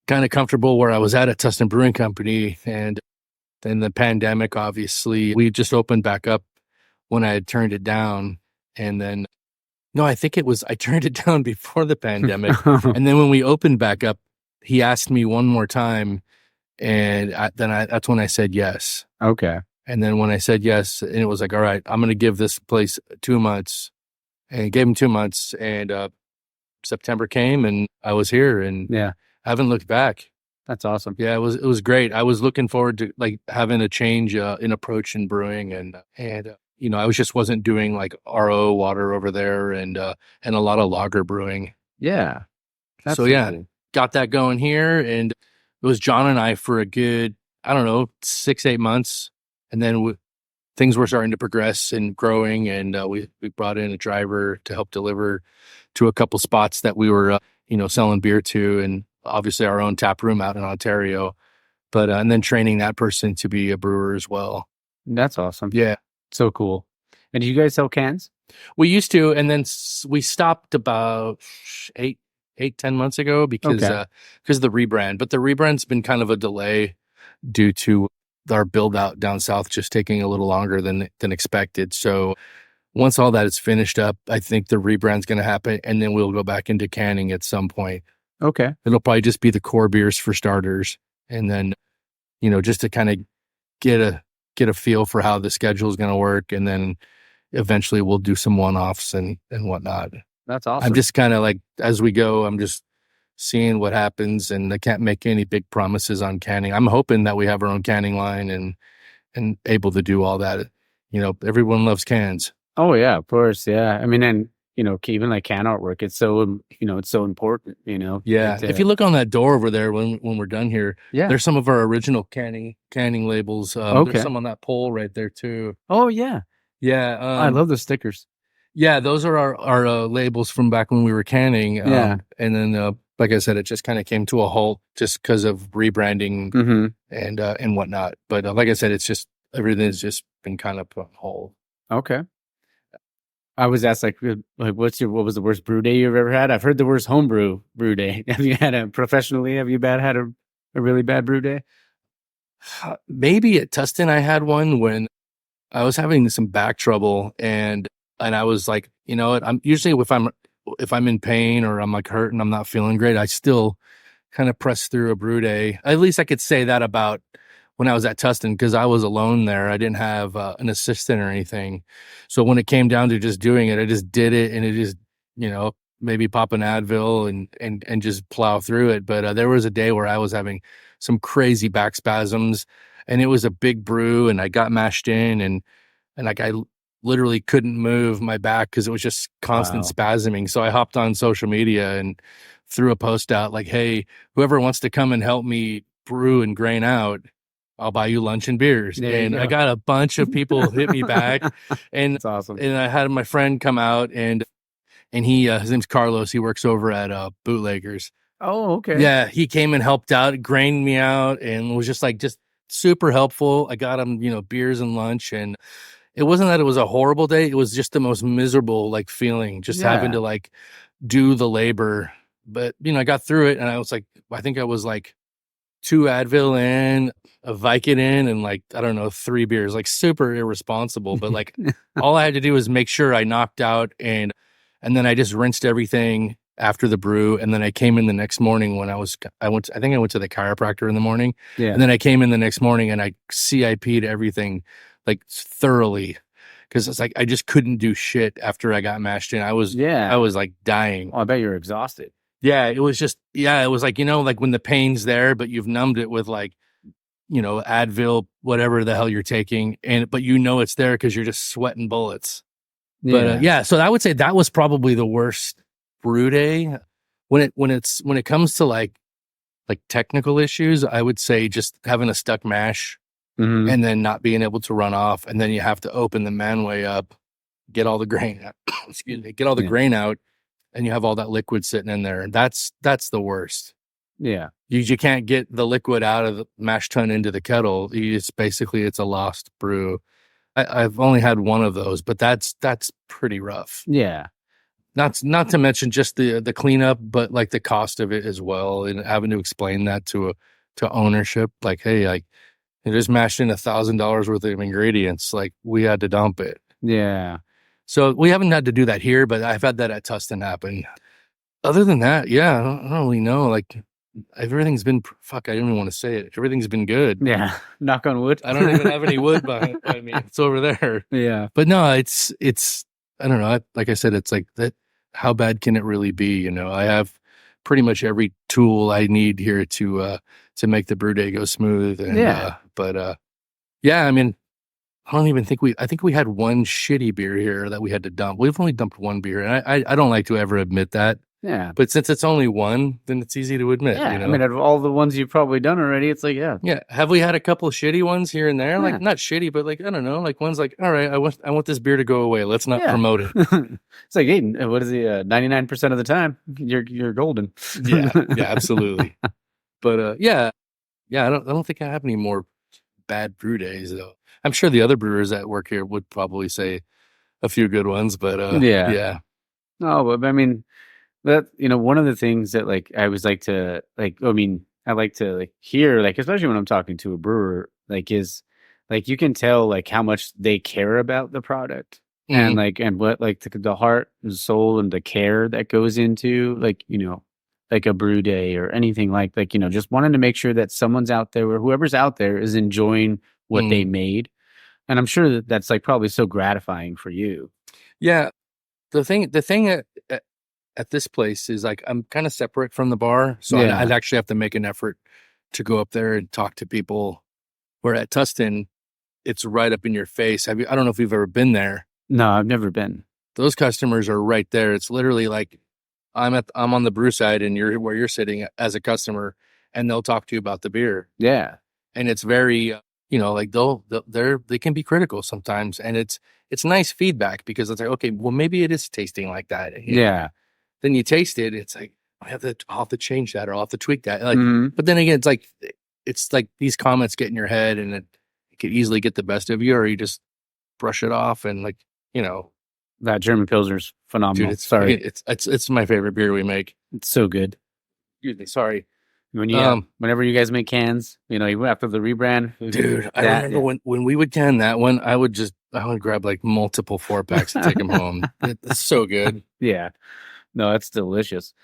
kind of comfortable where I was at Tustin Brewing Company. And then the pandemic, obviously, we just opened back up when I had turned it down. And then, no, I think I turned it down before the pandemic. And then when we opened back up, he asked me one more time. And that's when I said yes. Okay. And then when I said yes, and it was like, all right, I'm going to give this place 2 months. And gave him 2 months. And September came and I was here, and I haven't looked back. That's awesome. Yeah, it was great. I was looking forward to like having a change in approach in brewing, and you know, I wasn't doing like RO water over there, and a lot of lager brewing. Yeah. So got that going here, and it was John and I for a good, I don't know, 6-8 months, and then things were starting to progress and growing, and we brought in a driver to help deliver to a couple spots that we were selling beer to, and obviously our own tap room out in Ontario, but and then training that person to be a brewer as well. That's awesome. Yeah. So cool. And do you guys sell cans? We used to, and then we stopped about 8-10 months ago because of the rebrand. But the rebrand's been kind of a delay due to our build out down south just taking a little longer than expected. So once all that is finished up, I think the rebrand's going to happen, and then we'll go back into canning at some point. Okay. It'll probably just be the core beers for starters, and then, just to kind of get a feel for how the schedule is going to work, and then eventually we'll do some one-offs and whatnot. That's awesome. I'm just kind of like, as we go, I'm just seeing what happens, and I can't make any big promises on canning. I'm hoping that we have our own canning line and able to do all that. Everyone loves cans. Oh yeah, of course. Yeah. I mean, and even like can artwork, it's so, it's so important, Yeah. If you look on that door over there, when we're done here, there's some of our original canning labels. There's some on that pole right there too. Oh yeah. Yeah. I love the stickers. Yeah. Those are our labels from back when we were canning. And then, like I said, it just kind of came to a halt just because of rebranding and whatnot. But like I said, it's just, everything's just been kind of put on hold. Okay. I was asked like what was the worst brew day you've ever had? I've heard the worst homebrew brew day. Have you had had a really bad brew day? Maybe at Tustin I had one when I was having some back trouble, and I was like, you know what? I'm usually if I'm in pain or I'm like hurt and I'm not feeling great, I still kind of press through a brew day. At least I could say that about when I was at Tustin, because I was alone there. I didn't have an assistant or anything. So when it came down to just doing it, I just did it, and it just, maybe pop an Advil and just plow through it. But there was a day where I was having some crazy back spasms, and it was a big brew, and I got mashed in, and like I literally couldn't move my back because it was just constant spasming. So I hopped on social media and threw a post out like, hey, whoever wants to come and help me brew and grain out, I'll buy you lunch and beers. And I got a bunch of people hit me back. And that's awesome. And I had my friend come out, and he, his name's Carlos. He works over at Bootleggers. Oh, okay. Yeah. He came and helped out, grained me out, and was just super helpful. I got him, beers and lunch, and it wasn't that it was a horrible day. It was just the most miserable having to do the labor. But, I got through it, and I think I was 2 Advil in, a Vicodin in, and I don't know, 3 beers, super irresponsible. But all I had to do was make sure I knocked out, and then I just rinsed everything after the brew. And then I came in the next morning when I went to the chiropractor in the morning. Yeah. And then I came in the next morning and I CIP'd everything thoroughly. Cause it's I just couldn't do shit after I got mashed in. I was dying. Oh, I bet you're exhausted. Yeah, it was just, it was when the pain's there, but you've numbed it with Advil, whatever the hell you're taking. But it's there because you're just sweating bullets. Yeah. But so I would say that was probably the worst brew day, when it comes to like technical issues, I would say just having a stuck mash and then not being able to run off, and then you have to open the manway up, get all the grain out, get all the grain out, and you have all that liquid sitting in there. That's the worst. Yeah. You can't get the liquid out of the mash tun into the kettle. It's a lost brew. I've only had one of those, but that's pretty rough. Yeah. Not to mention just the cleanup, but like the cost of it as well, and having to explain that to ownership. Like, hey, like it just mashed in $1,000 worth of ingredients. Like we had to dump it. Yeah. So we haven't had to do that here, but I've had that at Tustin happen. Other than that, yeah, I don't really know. Like everything's been I don't even want to say it. Everything's been good. Yeah. Knock on wood. I don't even have any wood behind me. It's over there. Yeah. But no, it's I don't know. Like I said, it's like that. How bad can it really be? You know, I have pretty much every tool I need here to make the brew day go smooth. And, yeah, I mean, I think we had one shitty beer here that we had to dump. We've only dumped one beer, and I don't like to ever admit that. Yeah. But since it's only one, then it's easy to admit. Yeah. You know? I mean, out of all the ones you've probably done already, it's like, yeah. Yeah. Have we had a couple of shitty ones here and there? Yeah. Like not shitty, but like, I don't know, like one's like, all right, I want this beer to go away. Let's not promote it. It's like, hey, what is it? 99% of the time, you're golden. Yeah, absolutely. But yeah, I don't think I have any more bad brew days though. I'm sure the other brewers that work here would probably say a few good ones, but yeah. No, but I mean, that, one of the things that like I always like to like, I mean, I like to like hear, like, especially when I'm talking to a brewer, like is like you can tell like how much they care about the product and like and what like the heart and soul and the care that goes into like like a brew day or anything like just wanting to make sure that someone's out there or whoever's out there is enjoying what they made. And I'm sure that that's like probably so gratifying for you. Yeah, the thing at this place is like I'm kind of separate from the bar, so I'd actually have to make an effort to go up there and talk to people. Where at Tustin, it's right up in your face. I don't know if you've ever been there. No, I've never been. Those customers are right there. It's literally like I'm on the brew side and you're where you're sitting as a customer, and they'll talk to you about the beer. Yeah, and it's very like they can be critical sometimes, and it's nice feedback because it's like, okay, well maybe it is tasting like that. Yeah. Then you taste it, it's like I'll have to change that or I'll have to tweak that. Like, but then again, it's like these comments get in your head, and it could easily get the best of you, or you just brush it off and like that German Pilsner's phenomenal. Dude, it's my favorite beer we make. It's so good. Excuse me, sorry. Whenever you guys make cans, after the rebrand, dude, I remember when we would can that one, I would grab like multiple 4-packs and take them home. It's so good. Yeah. No, that's delicious.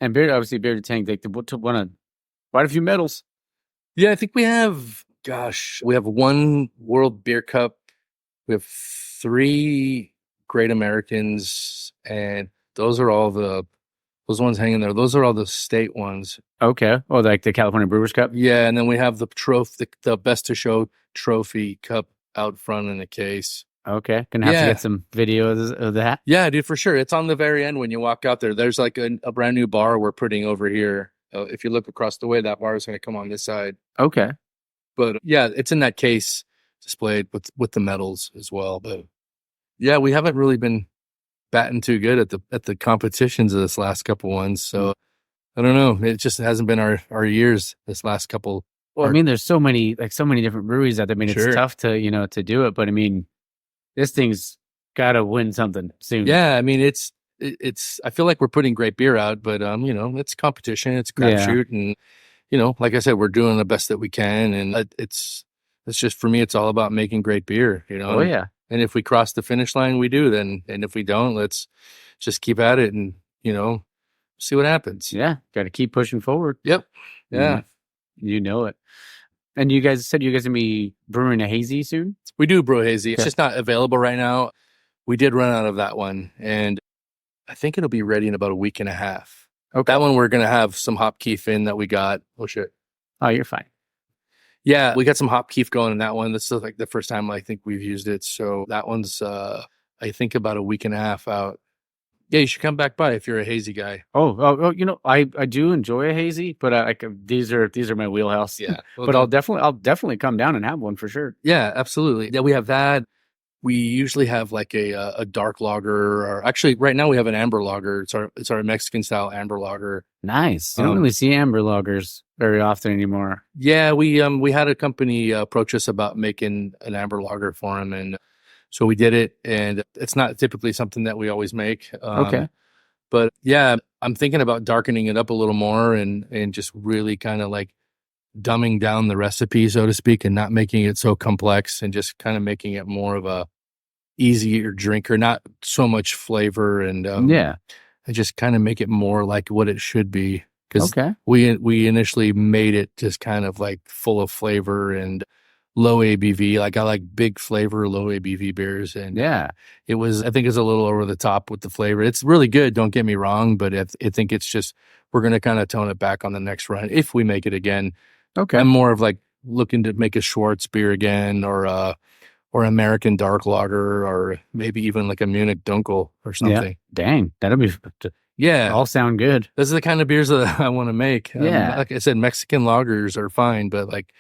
And Bearded Tang, they won quite a few medals. Yeah, I think we have one World Beer Cup. We have 3 Great Americans, and those are all those ones hanging there. Those are all the state ones. Okay. Oh, like the California Brewers Cup? Yeah, and then we have the Best to Show Trophy Cup out front in the case. Okay. Gonna have to get some videos of that. Yeah, dude, for sure. It's on the very end when you walk out there. There's like a brand new bar we're putting over here. If you look across the way, that bar is going to come on this side. Okay. But yeah, it's in that case displayed with the medals as well. But yeah, we haven't really been batting too good at the competitions of this last couple ones. So I don't know. It just hasn't been our years this last couple. Well, I mean, there's so many different breweries out there. I mean, it's tough to do it, but I mean, this thing's got to win something soon. Yeah, I mean, it's. I feel like we're putting great beer out, but it's competition, it's crapshoot, and like I said, we're doing the best that we can, and it's just for me, it's all about making great beer. Oh yeah. And if we cross the finish line, we do. Then, and if we don't, let's just keep at it and see what happens. Yeah, got to keep pushing forward. Yep. Yeah. You know it. And you guys said you guys gonna be brewing a hazy soon? We do brew hazy. It's just not available right now. We did run out of that one, and I think it'll be ready in about a week and a half. Okay. That one we're gonna have some hop keef in that we got. Oh shit. Oh, you're fine. Yeah, we got some hop keef going in that one. This is like the first time I think we've used it. So that one's I think about a week and a half out. Yeah, you should come back by if you're a hazy guy. Oh, I do enjoy a hazy, but these are my wheelhouse. Yeah, well, but I'll definitely come down and have one for sure. Yeah, absolutely. Yeah, we have that. We usually have like a dark lager, or actually right now we have an amber lager. It's our Mexican style amber lager. Nice. You don't really see amber lagers very often anymore. Yeah, we had a company approach us about making an amber lager for them, and so we did it. And it's not typically something that we always make. Okay. But yeah, I'm thinking about darkening it up a little more and just really kind of like dumbing down the recipe, so to speak, and not making it so complex, and just kind of making it more of a easier drinker, not so much flavor, and and just kind of make it more like what it should be. Because we initially made it just kind of like full of flavor and low ABV. Like I like big flavor, low ABV beers, and it was, I think it's a little over the top with the flavor. It's really good, don't get me wrong, but I think it's just, we're going to kind of tone it back on the next run if we make it again. Okay. I'm more of like looking to make a Schwartz beer again, or American dark lager, or maybe even like a Munich Dunkel or something. Yeah. Dang, that'll be all sound good. Those are the kind of beers that I want to make. Yeah. Like I said, Mexican lagers are fine, but like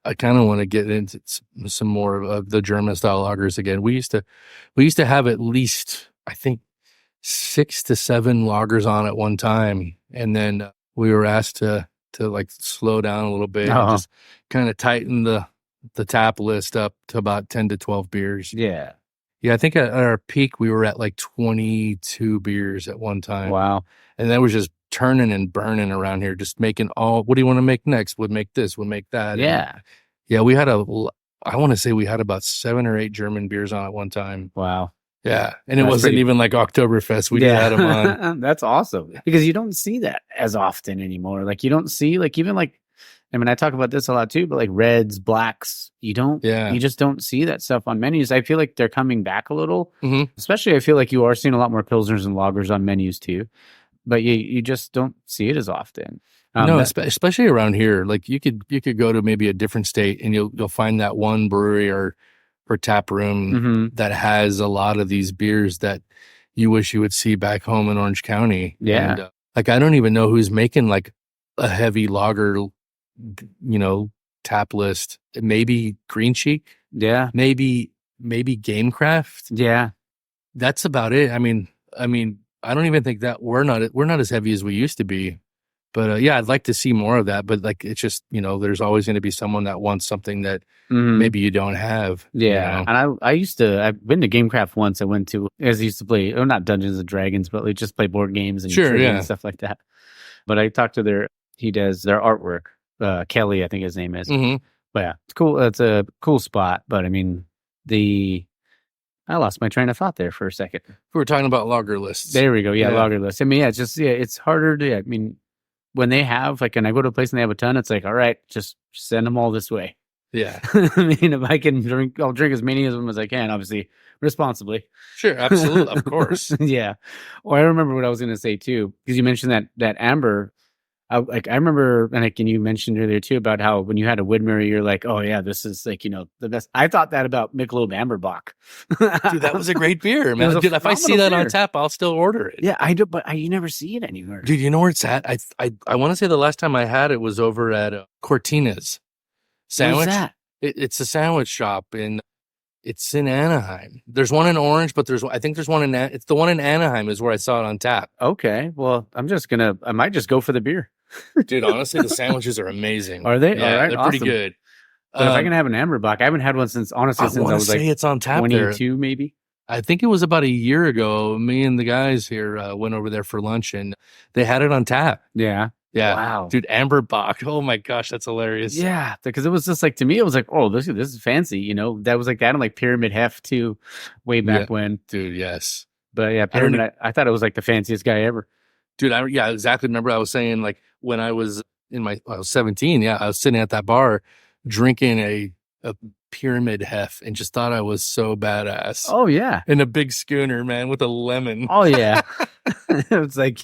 I kind of want to get into some more of the German style lagers again. We used to have at least, I think, 6 to 7 lagers on at one time, and then we were asked to like slow down a little bit and just kind of tighten the tap list up to about 10 to 12 beers. Yeah. Yeah, I think at our peak we were at like 22 beers at one time. Wow. And that was just turning and burning around here, just making what do you want to make next? We'll make this, we'll make that. Yeah. And yeah, we had I want to say we had about 7 or 8 German beers on at one time. Wow. Yeah. And it wasn't even like Oktoberfest. We just had them on. That's awesome. Because you don't see that as often anymore. Like you don't see, like, even like, I mean, I talk about this a lot too, but like reds, blacks, you just don't see that stuff on menus. I feel like they're coming back a little, especially I feel like you are seeing a lot more pilsners and lagers on menus too, but you just don't see it as often. No, especially around here. Like you could go to maybe a different state and you'll find that one brewery or tap room that has a lot of these beers that you wish you would see back home in Orange County. Yeah. And, like I don't even know who's making like a heavy lager, tap list. Maybe Green Cheek. Yeah. Maybe Gamecraft. Yeah. That's about it. I mean, I don't even think that we're not as heavy as we used to be. But yeah, I'd like to see more of that. But like, it's just, there's always going to be someone that wants something that maybe you don't have. Yeah. And I've been to Gamecraft once. I used to play, not Dungeons and Dragons, but like just play board games and and stuff like that. But I talked to he does their artwork. Kelly, I think his name is. But yeah, it's cool. It's a cool spot. But I mean, I lost my train of thought there for a second. We were talking about lager lists. There we go. Yeah, lager lists. I mean, it's just, it's harder to, I mean, when they have, like, and I go to a place and they have a ton, it's like, all right, just send them all this way. Yeah. I mean, if I can drink, I'll drink as many of them as I can, obviously, responsibly. Sure, absolutely, of course. Yeah. Well, I remember what I was going to say, too, because you mentioned that amber. I remember, and you mentioned earlier, too, about how when you had a Widmer, you're like, oh, yeah, this is like, the best. I thought that about Michelob Amberbach. Dude, that was a great beer, man. Dude, if I see that on tap, I'll still order it. Yeah, I do, but you never see it anywhere. Dude, you know where it's at? I want to say the last time I had it was over at Cortina's Sandwich. What's that? It's a sandwich shop it's in Anaheim. There's one in Orange, but I think there's one it's the one in Anaheim is where I saw it on tap. Okay, well, I might just go for the beer. Dude, honestly, the sandwiches are amazing. Are they? Yeah, all right, they're awesome. pretty good. But if I can have an Amberbach, I haven't had one since I was like it's on tap 22, there. maybe. I think it was about a year ago. Me and the guys here went over there for lunch, and they had it on tap. Yeah. Yeah. Wow. Dude, Amberbach. Oh my gosh, that's hilarious. Yeah, because it was just like, to me, it was like, oh, this is fancy. That was like that and like Pyramid Hef too, way back when. Dude, yes. But yeah, Pyramid, I thought it was like the fanciest guy ever. Dude, I exactly remember I was saying, like, when I was I was 17, I was sitting at that bar drinking a Pyramid Hef and just thought I was so badass. Oh, yeah. In a big schooner, man, with a lemon. Oh, yeah. It's like,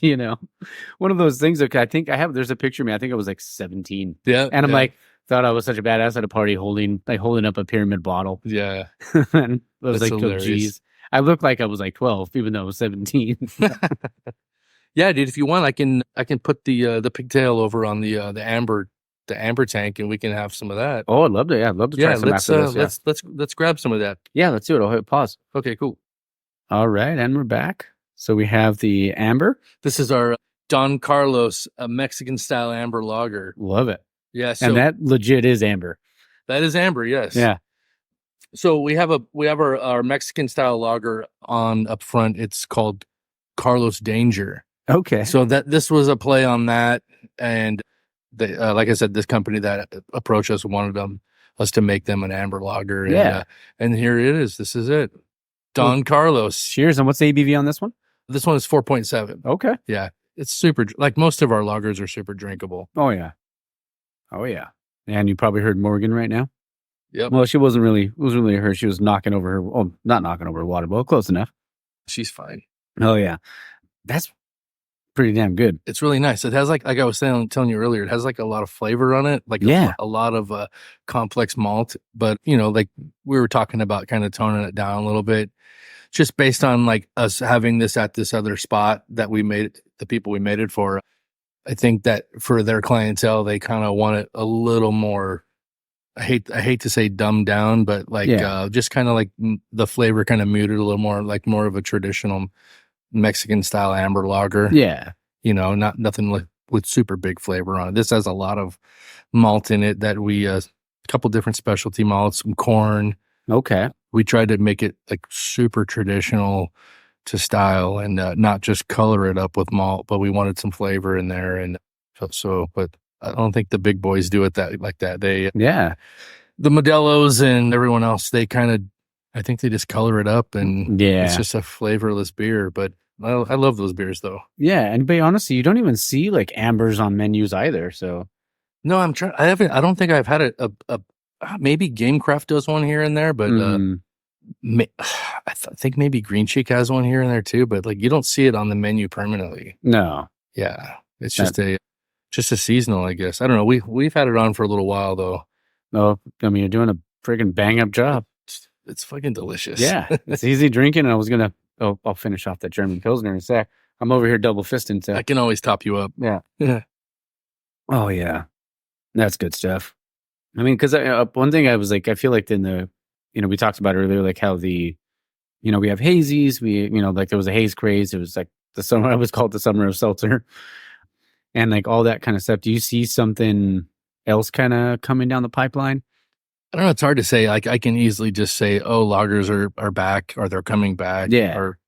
one of those things that I think there's a picture of me. I think I was like 17. Yeah. And I'm like, thought I was such a badass at a party holding up a pyramid bottle. Yeah. And I was That's like, hilarious. oh, geez. I look like I was like 12, even though I was 17. Yeah, dude. If you want, I can put the pigtail over on the amber tank, and we can have some of that. Oh, I'd love to. Yeah, I'd love to try some after this. Yeah. Let's grab some of that. Yeah, let's do it. I'll hit pause. Okay, cool. All right, and we're back. So we have the amber. This is our Don Carlos, a Mexican style amber lager. Love it. Yeah, so and that legit is amber. That is amber, yes. Yeah. So we have our Mexican style lager on up front. It's called Carlos Danger. Okay. So this was a play on that, and they, like I said, this company that approached us wanted us to make them an amber lager. And, yeah. And here it is. This is it. Don Carlos. Cheers. And what's the ABV on this one? This one is 4.7. Okay. Yeah. It's super, like most of our lagers are super drinkable. Oh, yeah. Oh, yeah. And you probably heard Morgan right now. Yep. Well, it wasn't really her. She was knocking over her, not knocking over her water bowl. Close enough. She's fine. Oh, yeah. That's pretty damn good. It's really nice. It has like I was telling you earlier, it has like a lot of flavor on it, like a lot of complex malt. But like we were talking about, kind of toning it down a little bit, just based on like us having this at this other spot that we made, the people we made it for. I think that for their clientele, they kind of want it a little more. I hate to say dumbed down, but like just kind of like the flavor kind of muted a little more, like more of a traditional Mexican style amber lager. Yeah. Nothing with super big flavor on it. This has a lot of malt in it that we, a couple different specialty malts, some corn. Okay. We tried to make it like super traditional to style and not just color it up with malt, but we wanted some flavor in there. And but I don't think the big boys do it like that. The Modelo's and everyone else, they I think they just color it up and it's just a flavorless beer. But I love those beers though. Yeah, and but honestly, you don't even see like ambers on menus either. So no, I'm trying. I don't think I've had a maybe Gamecraft does one here and there, but I think maybe Green Cheek has one here and there too. But like you don't see it on the menu permanently. No. Yeah, it's just a seasonal, I guess. I don't know. We've had it on for a little while though. No, I mean you're doing a freaking bang up job. It's fucking delicious. Yeah, it's easy drinking. I was gonna. I'll finish off that German Pilsner in a sec. I'm over here double fisting. So I can always top you up. Yeah. Oh yeah, that's good stuff. I mean, because one thing I was like, I feel like in the, we talked about earlier, like how the, we have hazies. We, like there was a haze craze. It was like the summer. I was called the summer of seltzer, and like all that kind of stuff. Do you see something else kind of coming down the pipeline? I don't know. It's hard to say. Like I can easily just say, oh, lagers are back, or they're coming back. Yeah. Or,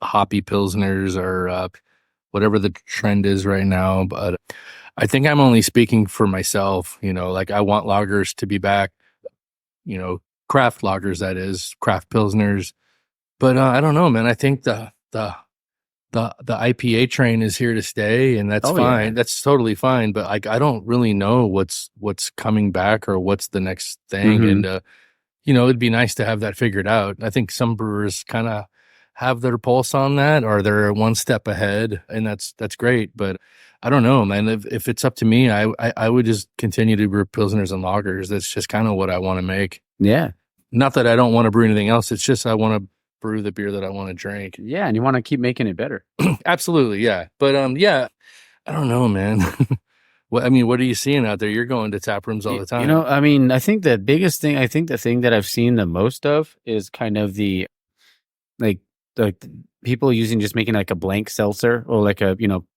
hoppy pilsners, or whatever the trend is right now. But I think I'm only speaking for myself. Like I want lagers to be back. Craft lagers, that is, craft pilsners. But I don't know, man. I think the IPA train is here to stay, and that's fine. Yeah. That's totally fine. But I don't really know what's coming back or what's the next thing. Mm-hmm. And it'd be nice to have that figured out. I think some brewers kind of have their pulse on that, or they're one step ahead, and that's great. But I don't know, man. If it's up to me, I would just continue to brew pilsners and lagers. That's just kind of what I want to make. Yeah. Not that I don't want to brew anything else. It's just I want to brew the beer that I want to drink. Yeah, and you want to keep making it better. Absolutely, yeah. But I don't know, man. What are you seeing out there? You're going to tap rooms all the time. I think the biggest thing, the thing that I've seen the most of is kind of the people just making like a blank seltzer or like a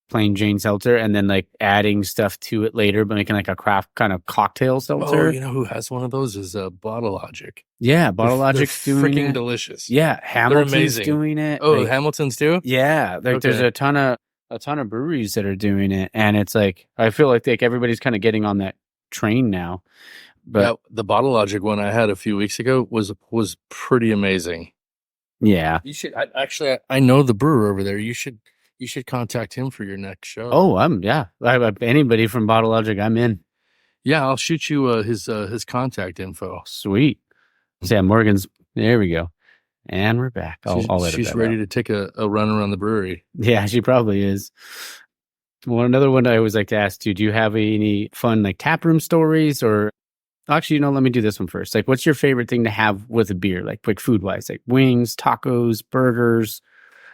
plain Jane seltzer, and then like adding stuff to it later, but making like a craft kind of cocktail seltzer. Oh, who has one of those is Bottle Logic. Yeah, Bottle Logic's doing freaking it. Delicious. Yeah, Hamilton's doing it. Oh, Hamilton's too? Yeah, there's a ton of breweries that are doing it, and it's like I feel like everybody's kind of getting on that train now. But yeah, the Bottle Logic one I had a few weeks ago was pretty amazing. Yeah, you should. I know the brewer over there. You should contact him for your next show. Oh, anybody from Bottle Logic, I'm in. Yeah, I'll shoot you his contact info. Sweet. Yeah, Morgan's. There we go. And we're back. She's ready to take a run around the brewery. Yeah, she probably is. Well, another one I always like to ask you, do you have any fun like taproom stories or Actually, let me do this one first. Like, what's your favorite thing to have with a beer? Like food wise, like wings, tacos, burgers.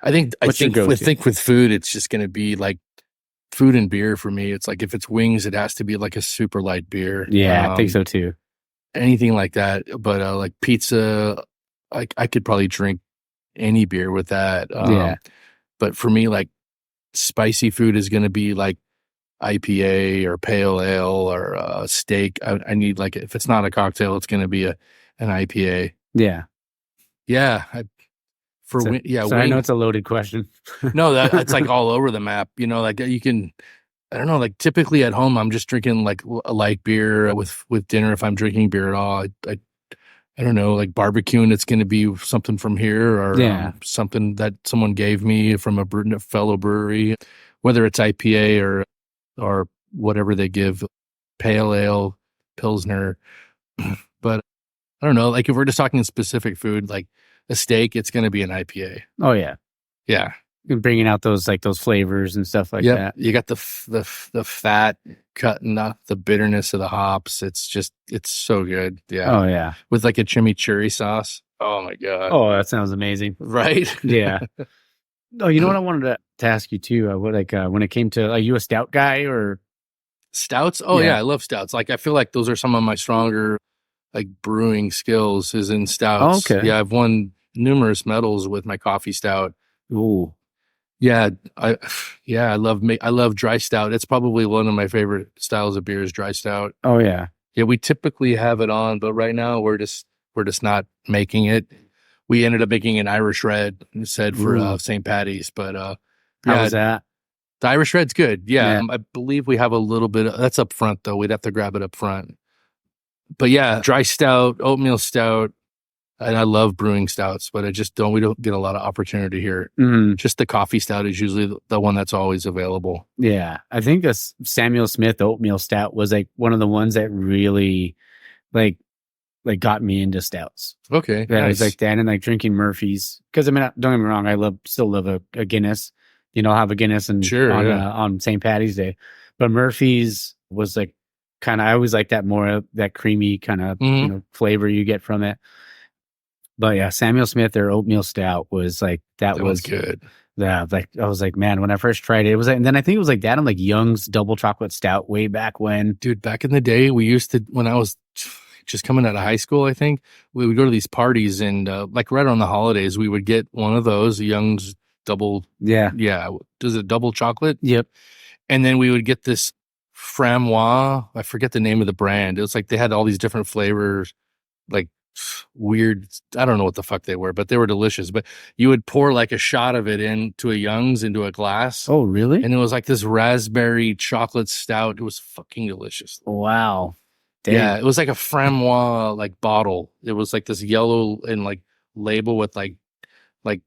I think with food, it's just going to be like food and beer for me. It's like if it's wings, it has to be like a super light beer. Yeah, I think so too. Anything like that, but like pizza, I could probably drink any beer with that. But for me, like spicy food is going to be like IPA or pale ale or steak. I need like, if it's not a cocktail, it's going to be an IPA. Yeah. Yeah. So I know it's a loaded question. No, it's like all over the map. Like you can, I don't know, like typically at home, I'm just drinking like a light beer with dinner. If I'm drinking beer at all, I don't know, like barbecuing, it's going to be something from here or something that someone gave me from a fellow brewery, whether it's IPA or whatever they give, pale ale, Pilsner. But I don't know, like if we're just talking specific food, like a steak, it's going to be an IPA. Oh, yeah. Yeah. And bringing out those flavors and stuff like that. You got the fat cutting off the bitterness of the hops. It's so good. Yeah. Oh, yeah. With like a chimichurri sauce. Oh, my God. Oh, that sounds amazing. Right? Yeah. Oh, you know what I wanted to ask you too? When it came to, are you a stout guy or? Stouts? Oh, yeah. I love stouts. Like, I feel like those are some of my stronger, like, brewing skills is in stouts. Oh, okay. Yeah, I've won numerous medals with my coffee stout. Ooh. Yeah, I love dry stout. It's probably one of my favorite styles of beer is dry stout. Oh, yeah. Yeah, we typically have it on, but right now we're just not making it. We ended up making an Irish Red instead for St. Patty's, but how was that? The Irish Red's good. Yeah. I believe we have a little bit that's up front though. We'd have to grab it up front. But yeah, dry stout, oatmeal stout, and I love brewing stouts, but we don't get a lot of opportunity here. Mm. Just the coffee stout is usually the one that's always available. Yeah, I think a Samuel Smith oatmeal stout was like one of the ones that really like got me into stouts. Okay, yeah, nice. It was like that, and like drinking Murphy's, because I mean, don't get me wrong, I still love a Guinness. I'll have a Guinness on St. Patty's Day, but Murphy's was like kind of, I always like that more that creamy kind of flavor you get from it. But yeah, Samuel Smith, their oatmeal stout was like that was good. Yeah, like I was like, man, when I first tried it, it was like, and then I think it was like that and like Young's double chocolate stout way back when. Dude, back in the day, we used to, when I was just coming out of high school, I think we would go to these parties and like right around the holidays, we would get one of those Young's double. Yeah. Does it double chocolate? Yep. And then we would get this Framois. I forget the name of the brand. It was like they had all these different flavors, like weird, I don't know what the fuck they were, but they were delicious. But you would pour like a shot of it into a glass. Oh, really? And it was like this raspberry chocolate stout. It was fucking delicious. Wow. Damn. Yeah, it was like a Framois like bottle. It was like this yellow and like label with like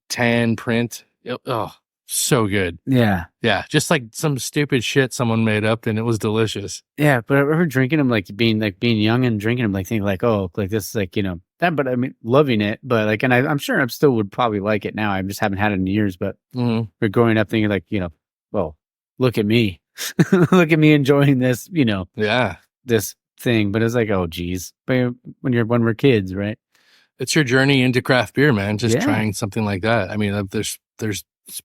tan print. So good. Yeah. Just like some stupid shit someone made up, and it was delicious. Yeah, but I remember drinking them, like being young and drinking them, like thinking like, oh, like this is like, that, but I mean, loving it. But like, and I'm sure I still would probably like it now. I just haven't had it in years, but we're growing up thinking like, well, look at me. Look at me enjoying this, this thing. But it's like, oh, geez. But when we're kids, right? It's your journey into craft beer, man. Just trying something like that. I mean, there's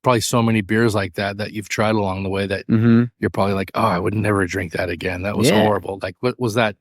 probably so many beers like that you've tried along the way that you're probably like, oh, I would never drink that again. That was horrible. Like, what was that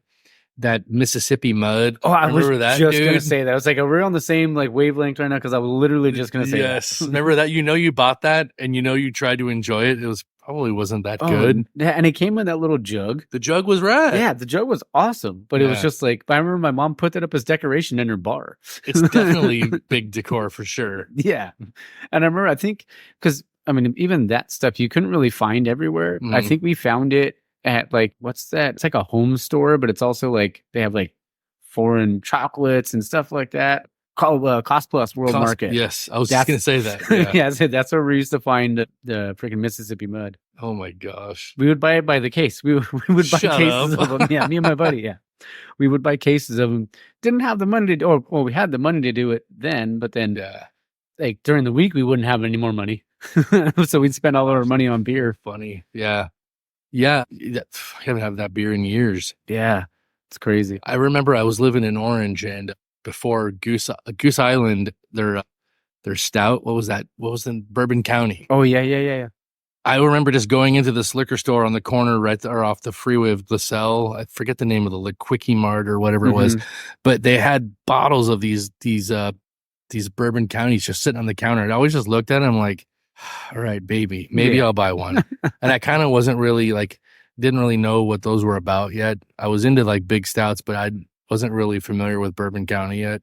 Mississippi Mud? Oh, I was just going to say that. I was like, we're on the same like wavelength right now, because I was literally just going to say yes. Remember that? You bought that and you tried to enjoy it. It probably wasn't that good. Yeah, and it came in that little jug. The jug was rad. Yeah, the jug was awesome, but it was just like, I remember my mom put that up as decoration in her bar. It's definitely big decor for sure. Yeah, and I remember, I think, because I mean, even that stuff you couldn't really find everywhere. I think we found it at like, what's that? It's like a home store, but it's also like they have like foreign chocolates and stuff like that. Called Cost Plus World Market. Yes, I was just going to say that. Yeah, that's where we used to find the freaking Mississippi Mud. Oh my gosh. We would buy it by the case. We would buy cases of them. Yeah, me and my buddy, yeah. We would buy cases of them. Didn't have the money we had the money to do it then, but then like during the week we wouldn't have any more money. So we'd spend all of our money on beer. Funny. Yeah. Yeah. I haven't had that beer in years. Yeah. It's crazy. I remember I was living in Orange, and before Goose Island, their stout. What was that? What was in Bourbon County? Oh yeah. I remember just going into this liquor store on the corner right there off the freeway of LaSalle. I forget the name of the Quickie Mart or whatever it was, but they had bottles of these Bourbon Counties just sitting on the counter. And I always just looked at them like, all right, baby, maybe I'll buy one. And I kind of wasn't really didn't really know what those were about yet. I was into like big stouts, but I wasn't really familiar with Bourbon County yet.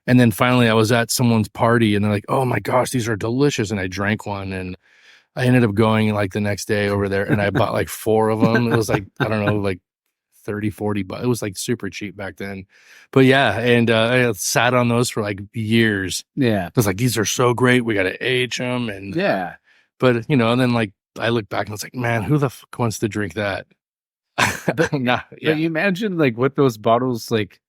And then finally I was at someone's party and they're like, oh my gosh, these are delicious. And I drank one and I ended up going like the next day over there and I bought like 4 of them. It was like, I don't know, like 30, 40 bucks. It was like super cheap back then. But yeah, and I sat on those for like years. Yeah. I was like, these are so great. We got to age them. And yeah. But, and then like I look back and I was like, man, who the fuck wants to drink that? But you imagine like what those bottles like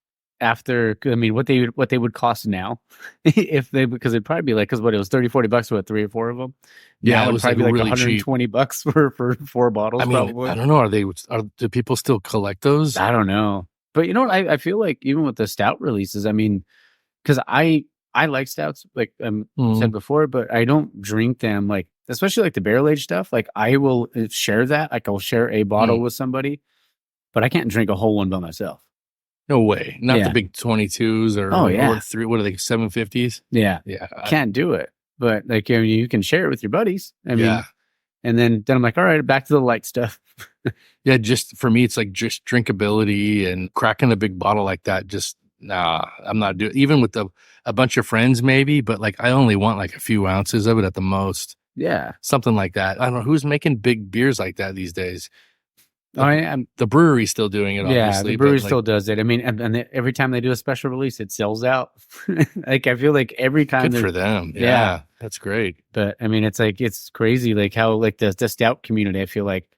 after, I mean, what they would cost now if they, because it'd probably be like, because what it was $30-40 for 3 or 4 of them. Yeah, now it was probably like like really $120 for 4 bottles. I mean, probably. I don't know. Do people still collect those? I don't know. But you know what? I feel like even with the stout releases, I mean, because I like stouts, like said before, but I don't drink them like, especially like the barrel aged stuff. Like I will share that. Like I'll share a bottle with somebody, but I can't drink a whole one by myself. No way. Not the big 22s or what are they, 750s? Yeah. Yeah. Can't do it. But like you can share it with your buddies. I mean, and then I'm like, all right, back to the light stuff. Yeah, just for me, it's like just drinkability and cracking a big bottle like that. Just nah, I'm not doing. Even with a bunch of friends, maybe, but like I only want like a few ounces of it at the most. Yeah, something like that. I don't know who's making big beers like that these days. The brewery's still doing it. Yeah, obviously, the brewery still does it. I mean, and every time they do a special release, it sells out. Like I feel like every time. Good for them. Yeah, that's great. But I mean, it's like it's crazy, like how like the stout community. I feel like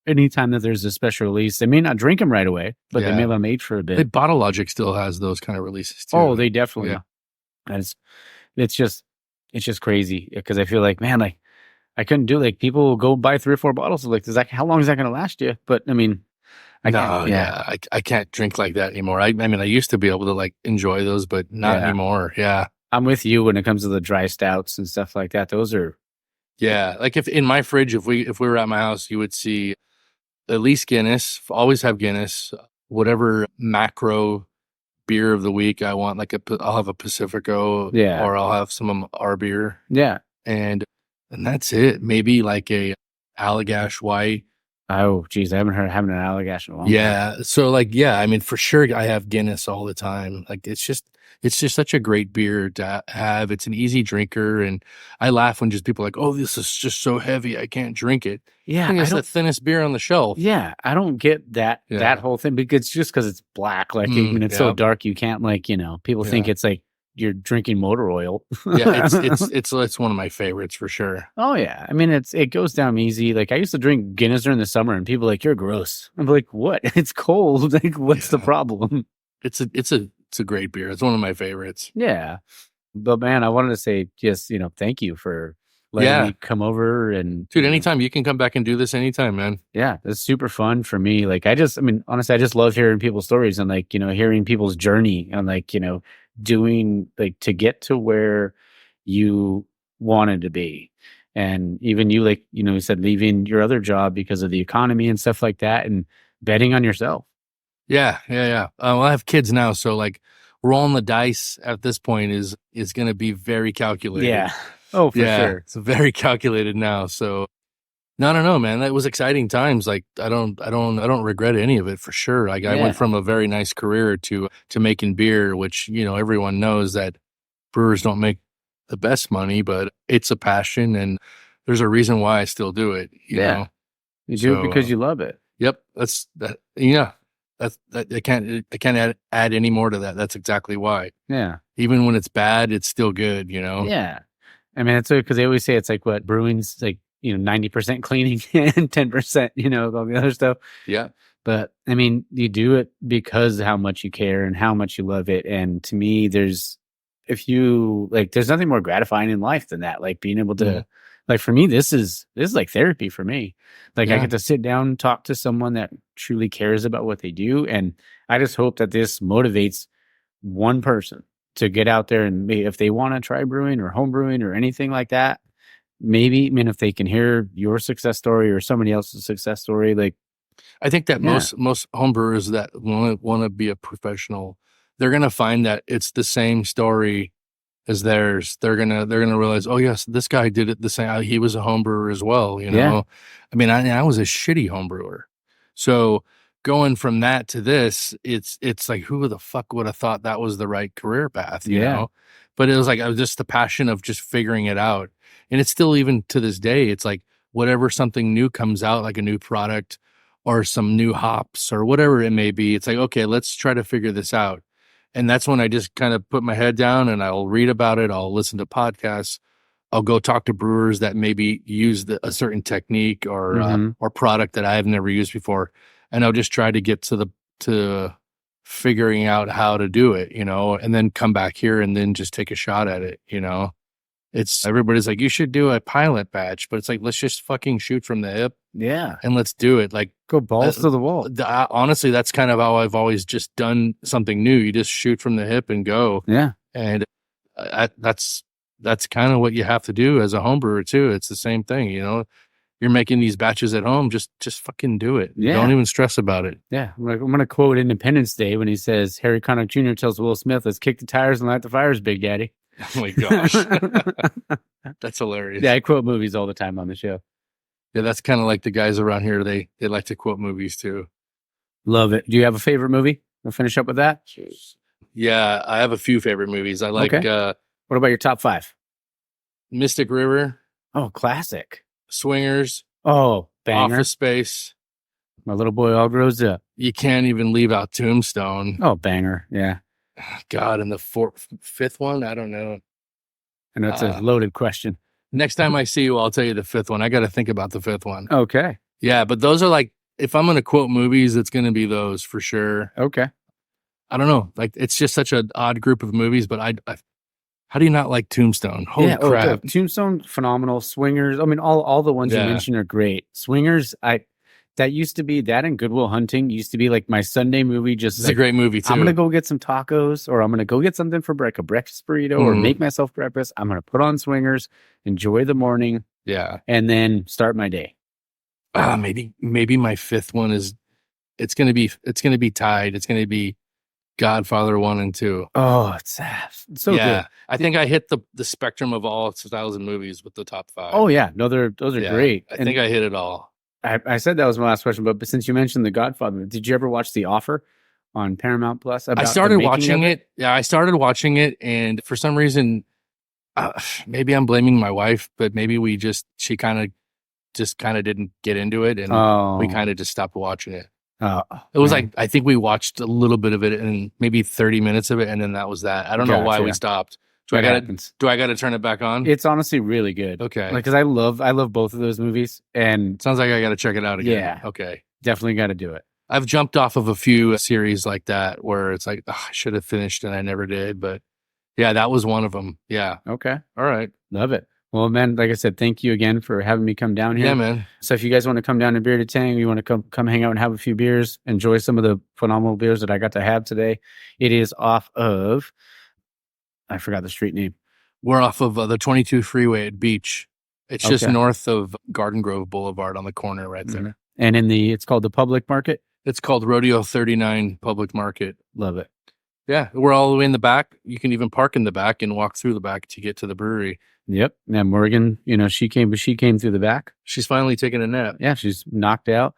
anytime that there's a special release, they may not drink them right away, but they may have them aged for a bit. Bottle Logic still has those kind of releases too. Oh, they definitely. And it's just crazy because I feel like, man, like I couldn't do like people will go buy 3 or 4 bottles. Like, how long is that going to last you? But I mean, I can't drink like that anymore. I mean, I used to be able to like enjoy those, but not anymore. Yeah. I'm with you when it comes to the dry stouts and stuff like that. Those are. Yeah. Like if in my fridge, if we were at my house, you would see at least Guinness, always have Guinness, whatever macro beer of the week I want. Like I'll have a Pacifico or I'll have some of our beer. Yeah. And that's it. Maybe like a Allagash White. Oh, geez. I haven't heard having an Allagash in a long time. Yeah. So like, I mean, for sure I have Guinness all the time. Like it's just such a great beer to have. It's an easy drinker. And I laugh when just people are like, oh, this is just so heavy. I can't drink it. Yeah. I think it's the thinnest beer on the shelf. Yeah. I don't get that whole thing because it's just because it's black. Like, I mean, it's so dark. You can't like, people think it's like you're drinking motor oil. Yeah. It's one of my favorites for sure. Oh yeah. I mean, it goes down easy. Like I used to drink Guinness during the summer and people are like, you're gross. I'm like, what? It's cold. Like, what's the problem? It's a great beer. It's one of my favorites. Yeah. But man, I wanted to say just, thank you for letting me come over and dude, anytime you can come back and do this anytime, man. Yeah. It's super fun for me. Like honestly, I just love hearing people's stories and like, hearing people's journey and like, doing like to get to where you wanted to be. And even you, like, you said leaving your other job because of the economy and stuff like that and betting on yourself. Yeah. Well, I have kids now, so like rolling the dice at this point is going to be very calculated. Yeah. Oh, for sure. It's very calculated now. So no, I don't know, man. That was exciting times. Like I don't regret any of it for sure. Like I went from a very nice career to making beer, which, everyone knows that brewers don't make the best money, but it's a passion and there's a reason why I still do it. You know? You do it because you love it. Yep. That's that. Yeah. That's that. I can't add any more to that. That's exactly why. Yeah. Even when it's bad, it's still good, Yeah. I mean, it's because they always say it's like what brewing's like, 90% cleaning and 10%, all the other stuff. Yeah. But I mean, you do it because how much you care and how much you love it. And to me, there's nothing more gratifying in life than that. Like being able to like for me, this is like therapy for me. Like I Yeah. get to sit down and talk to someone that truly cares about what they do. And I just hope that this motivates one person to get out there and if they want to try brewing or home brewing or anything like that, maybe, I mean, if they can hear your success story or somebody else's success story, like, I think that Yeah. most homebrewers that want to be a professional, they're gonna find that it's the same story as theirs. They're gonna realize, oh yes, this guy did it the same. He was a homebrewer as well. You know, Yeah. I mean, I was a shitty homebrewer, so going from that to this, it's like, who the fuck would have thought that was the right career path? You Yeah. know, but it was like, I was just the passion of just figuring it out, and it's still, even to this day, it's like whatever something new comes out, like a new product or some new hops or whatever it may be, it's like, okay, let's try to figure this out. And that's when I just kind of put my head down and I'll read about it. I'll listen to podcasts. I'll go talk to brewers that maybe use a certain technique or product that I've never used before. And I'll just try to get to figuring out how to do it, you know, and then come back here and then just take a shot at it, you know. It's everybody's like, you should do a pilot batch, but it's like, let's just fucking shoot from the hip Yeah. and let's do it. Like, Go balls to the wall. honestly, that's kind of how I've always just done something new. You just shoot from the hip and go. Yeah. And that's kind of what you have to do as a home brewer too. It's the same thing, you know. You're making these batches at home, just fucking do it. Yeah. Don't even stress about it. Yeah. I'm going to quote Independence Day when he says, Harry Connick Jr. tells Will Smith, let's kick the tires and light the fires, Big Daddy. Oh my gosh. That's hilarious. Yeah, I quote movies all the time on the show. Yeah, that's kind of like the guys around here. They like to quote movies too. Love it. Do you have a favorite movie? We'll finish up with that. Yeah, I have a few favorite movies. I like What about your top 5? Mystic River, Oh, classic. Swingers, Oh, banger. Office Space. My little boy all grows up. You can't even leave out Tombstone. Oh, banger. Yeah. God, and the fifth one, I don't know. I know it's a loaded question. Next time I see you, I'll tell you the fifth one. I got to think about the fifth one. Okay. Yeah, but those are like, if I'm going to quote movies, it's going to be those for sure. Okay. I don't know. Like, it's just such an odd group of movies, but I how do you not like Tombstone? Holy crap. Tombstone, phenomenal. Swingers. I mean, all the ones you mentioned are great. Swingers, that used to be, that and Good Will Hunting used to be like my Sunday movie. Just It's a great movie too. I'm going to go get some tacos, or I'm going to go get something for a breakfast burrito, or make myself breakfast. I'm going to put on Swingers, enjoy the morning. Yeah. And then start my day. Maybe my fifth one is, it's going to be tied. It's going to be Godfather 1 and 2. Oh, it's so good. I think I hit the spectrum of all styles of movies with the top 5. Oh yeah. No, those are great. I think I hit it all. I said that was my last question, but since you mentioned The Godfather, did you ever watch The Offer on Paramount Plus? I started watching it. Yeah, I started watching it, and for some reason, maybe I'm blaming my wife, but maybe she kind of didn't get into it, and we kind of just stopped watching it. It was like, I think we watched a little bit of it and maybe 30 minutes of it, and then that was that. I don't know why we stopped. Do I got to turn it back on? It's honestly really good. Okay. Like, cause I love both of those movies, and sounds like I got to check it out again. Yeah. Okay. Definitely got to do it. I've jumped off of a few series like that where it's like, I should have finished and I never did, but yeah, that was one of them. Yeah. Okay. All right. Love it. Well, man, like I said, thank you again for having me come down here. Yeah, man. So if you guys want to come down to Bearded Tang, you want to come hang out and have a few beers, enjoy some of the phenomenal beers that I got to have today. It is off of, I forgot the street name. We're off of the 22 freeway at Beach. It's just north of Garden Grove Boulevard on the corner right there. And it's called the Public Market. It's called Rodeo 39 Public Market. Love it. Yeah, we're all the way in the back. You can even park in the back and walk through the back to get to the brewery. Yep. Now Morgan, she came through the back. She's finally taking a nap. Yeah, she's knocked out.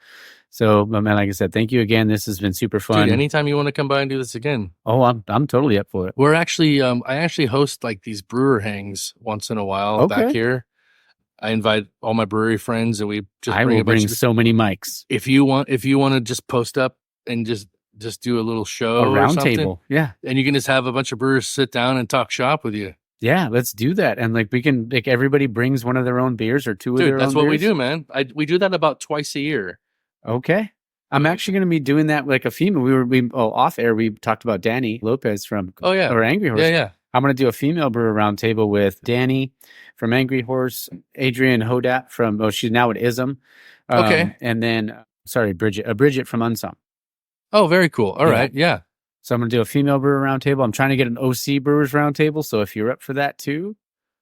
So, man, like I said, thank you again. This has been super fun. Dude, anytime you want to come by and do this again. Oh, I'm totally up for it. We're actually, I actually host like these brewer hangs once in a while back here. I invite all my brewery friends, and we just bring so many mics. If you want to just post up and just do a little show, a round table, yeah, and you can just have a bunch of brewers sit down and talk shop with you. Yeah, let's do that. And like, we can, like, everybody brings one of their own beers or two of their own beers. That's what we do, man. We do that about twice a year. Okay. I'm actually going to be doing that like a female. We off air. We talked about Danny Lopez from or Angry Horse. Yeah. I'm going to do a female brewer roundtable with Danny from Angry Horse, Adrian Hodat from, she's now at ISM. Okay. And then, Bridget from Unsung. Oh, very cool. All right. Yeah. So I'm going to do a female brewer roundtable. I'm trying to get an OC brewers roundtable. So if you're up for that too.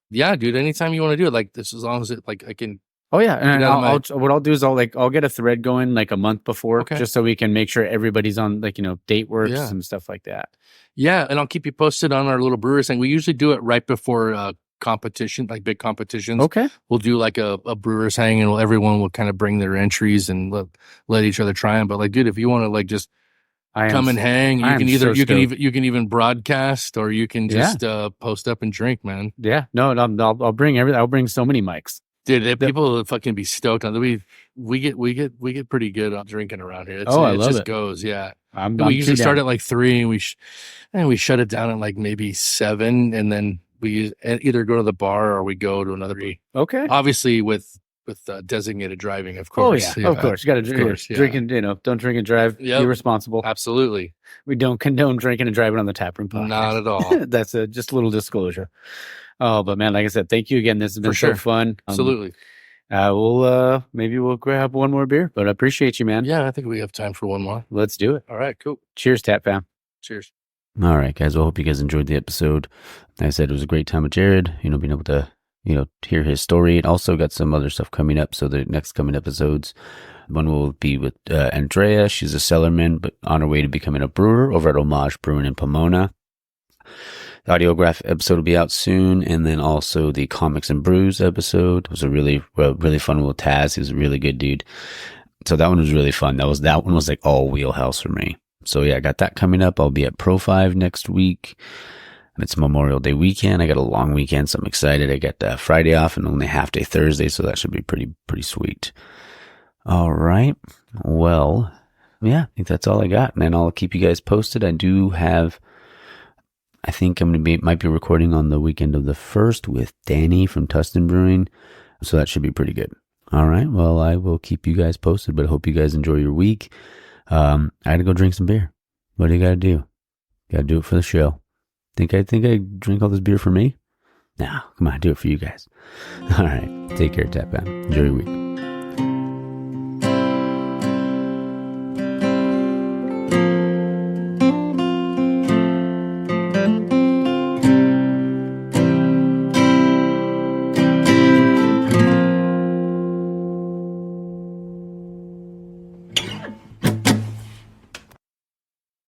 Yeah, dude. Anytime you want to do it like this, as long as it like I can. Oh yeah, and what I'll do is I'll get a thread going like a month before, just so we can make sure everybody's on date works and stuff like that. Yeah, and I'll keep you posted on our little brewers thing. We usually do it right before competition, like big competitions. Okay, we'll do like a brewers hang, and everyone will kind of bring their entries and let each other try them. But like, dude, if you want to like just come and hang, you can even broadcast, or you can just post up and drink, man. Yeah, no, I'll bring everything. I'll bring so many mics. Dude, people will fucking be stoked on it. We get pretty good on drinking around here. I love it. Goes, yeah. We usually start at like 3, and we shut it down at like maybe 7, and then we either go to the bar or we go to another. Okay. Obviously with designated driving, of course. Oh yeah, of course. You got to drink. Drinking, don't drink and drive. Be responsible. Absolutely. We don't condone drinking and driving on the Taproom Podcast. Not at all. That's just a little disclosure. Oh, but man, like I said, thank you again. This has been so fun. Absolutely. Maybe we'll grab one more beer, but I appreciate you, man. Yeah, I think we have time for one more. Let's do it. All right, cool. Cheers, Tap Fam. Cheers. All right, guys. Well, I hope you guys enjoyed the episode. Like I said, it was a great time with Jared, being able to, hear his story. And also got some other stuff coming up. So the next coming episodes, one will be with Andrea. She's a cellarman, but on her way to becoming a brewer over at Homage Brewing in Pomona. The audiograph episode will be out soon, and then also the Comics and Brews episode was a really fun one with Taz. He was a really good dude. So that one was really fun. That one was like all wheelhouse for me. So yeah, I got that coming up. I'll be at Pro 5 next week. It's Memorial Day weekend. I got a long weekend, so I'm excited. I got Friday off and only half day Thursday, so that should be pretty sweet. All right. Well, yeah, I think that's all I got, and then I'll keep you guys posted. I think might be recording on the weekend of the 1st with Danny from Tustin Brewing. So that should be pretty good. All right. Well, I will keep you guys posted, but I hope you guys enjoy your week. I got to go drink some beer. What do you got to do? Got to do it for the show. Think I drink all this beer for me? No, come on, do it for you guys. All right. Take care, Tap Fam. Enjoy your week.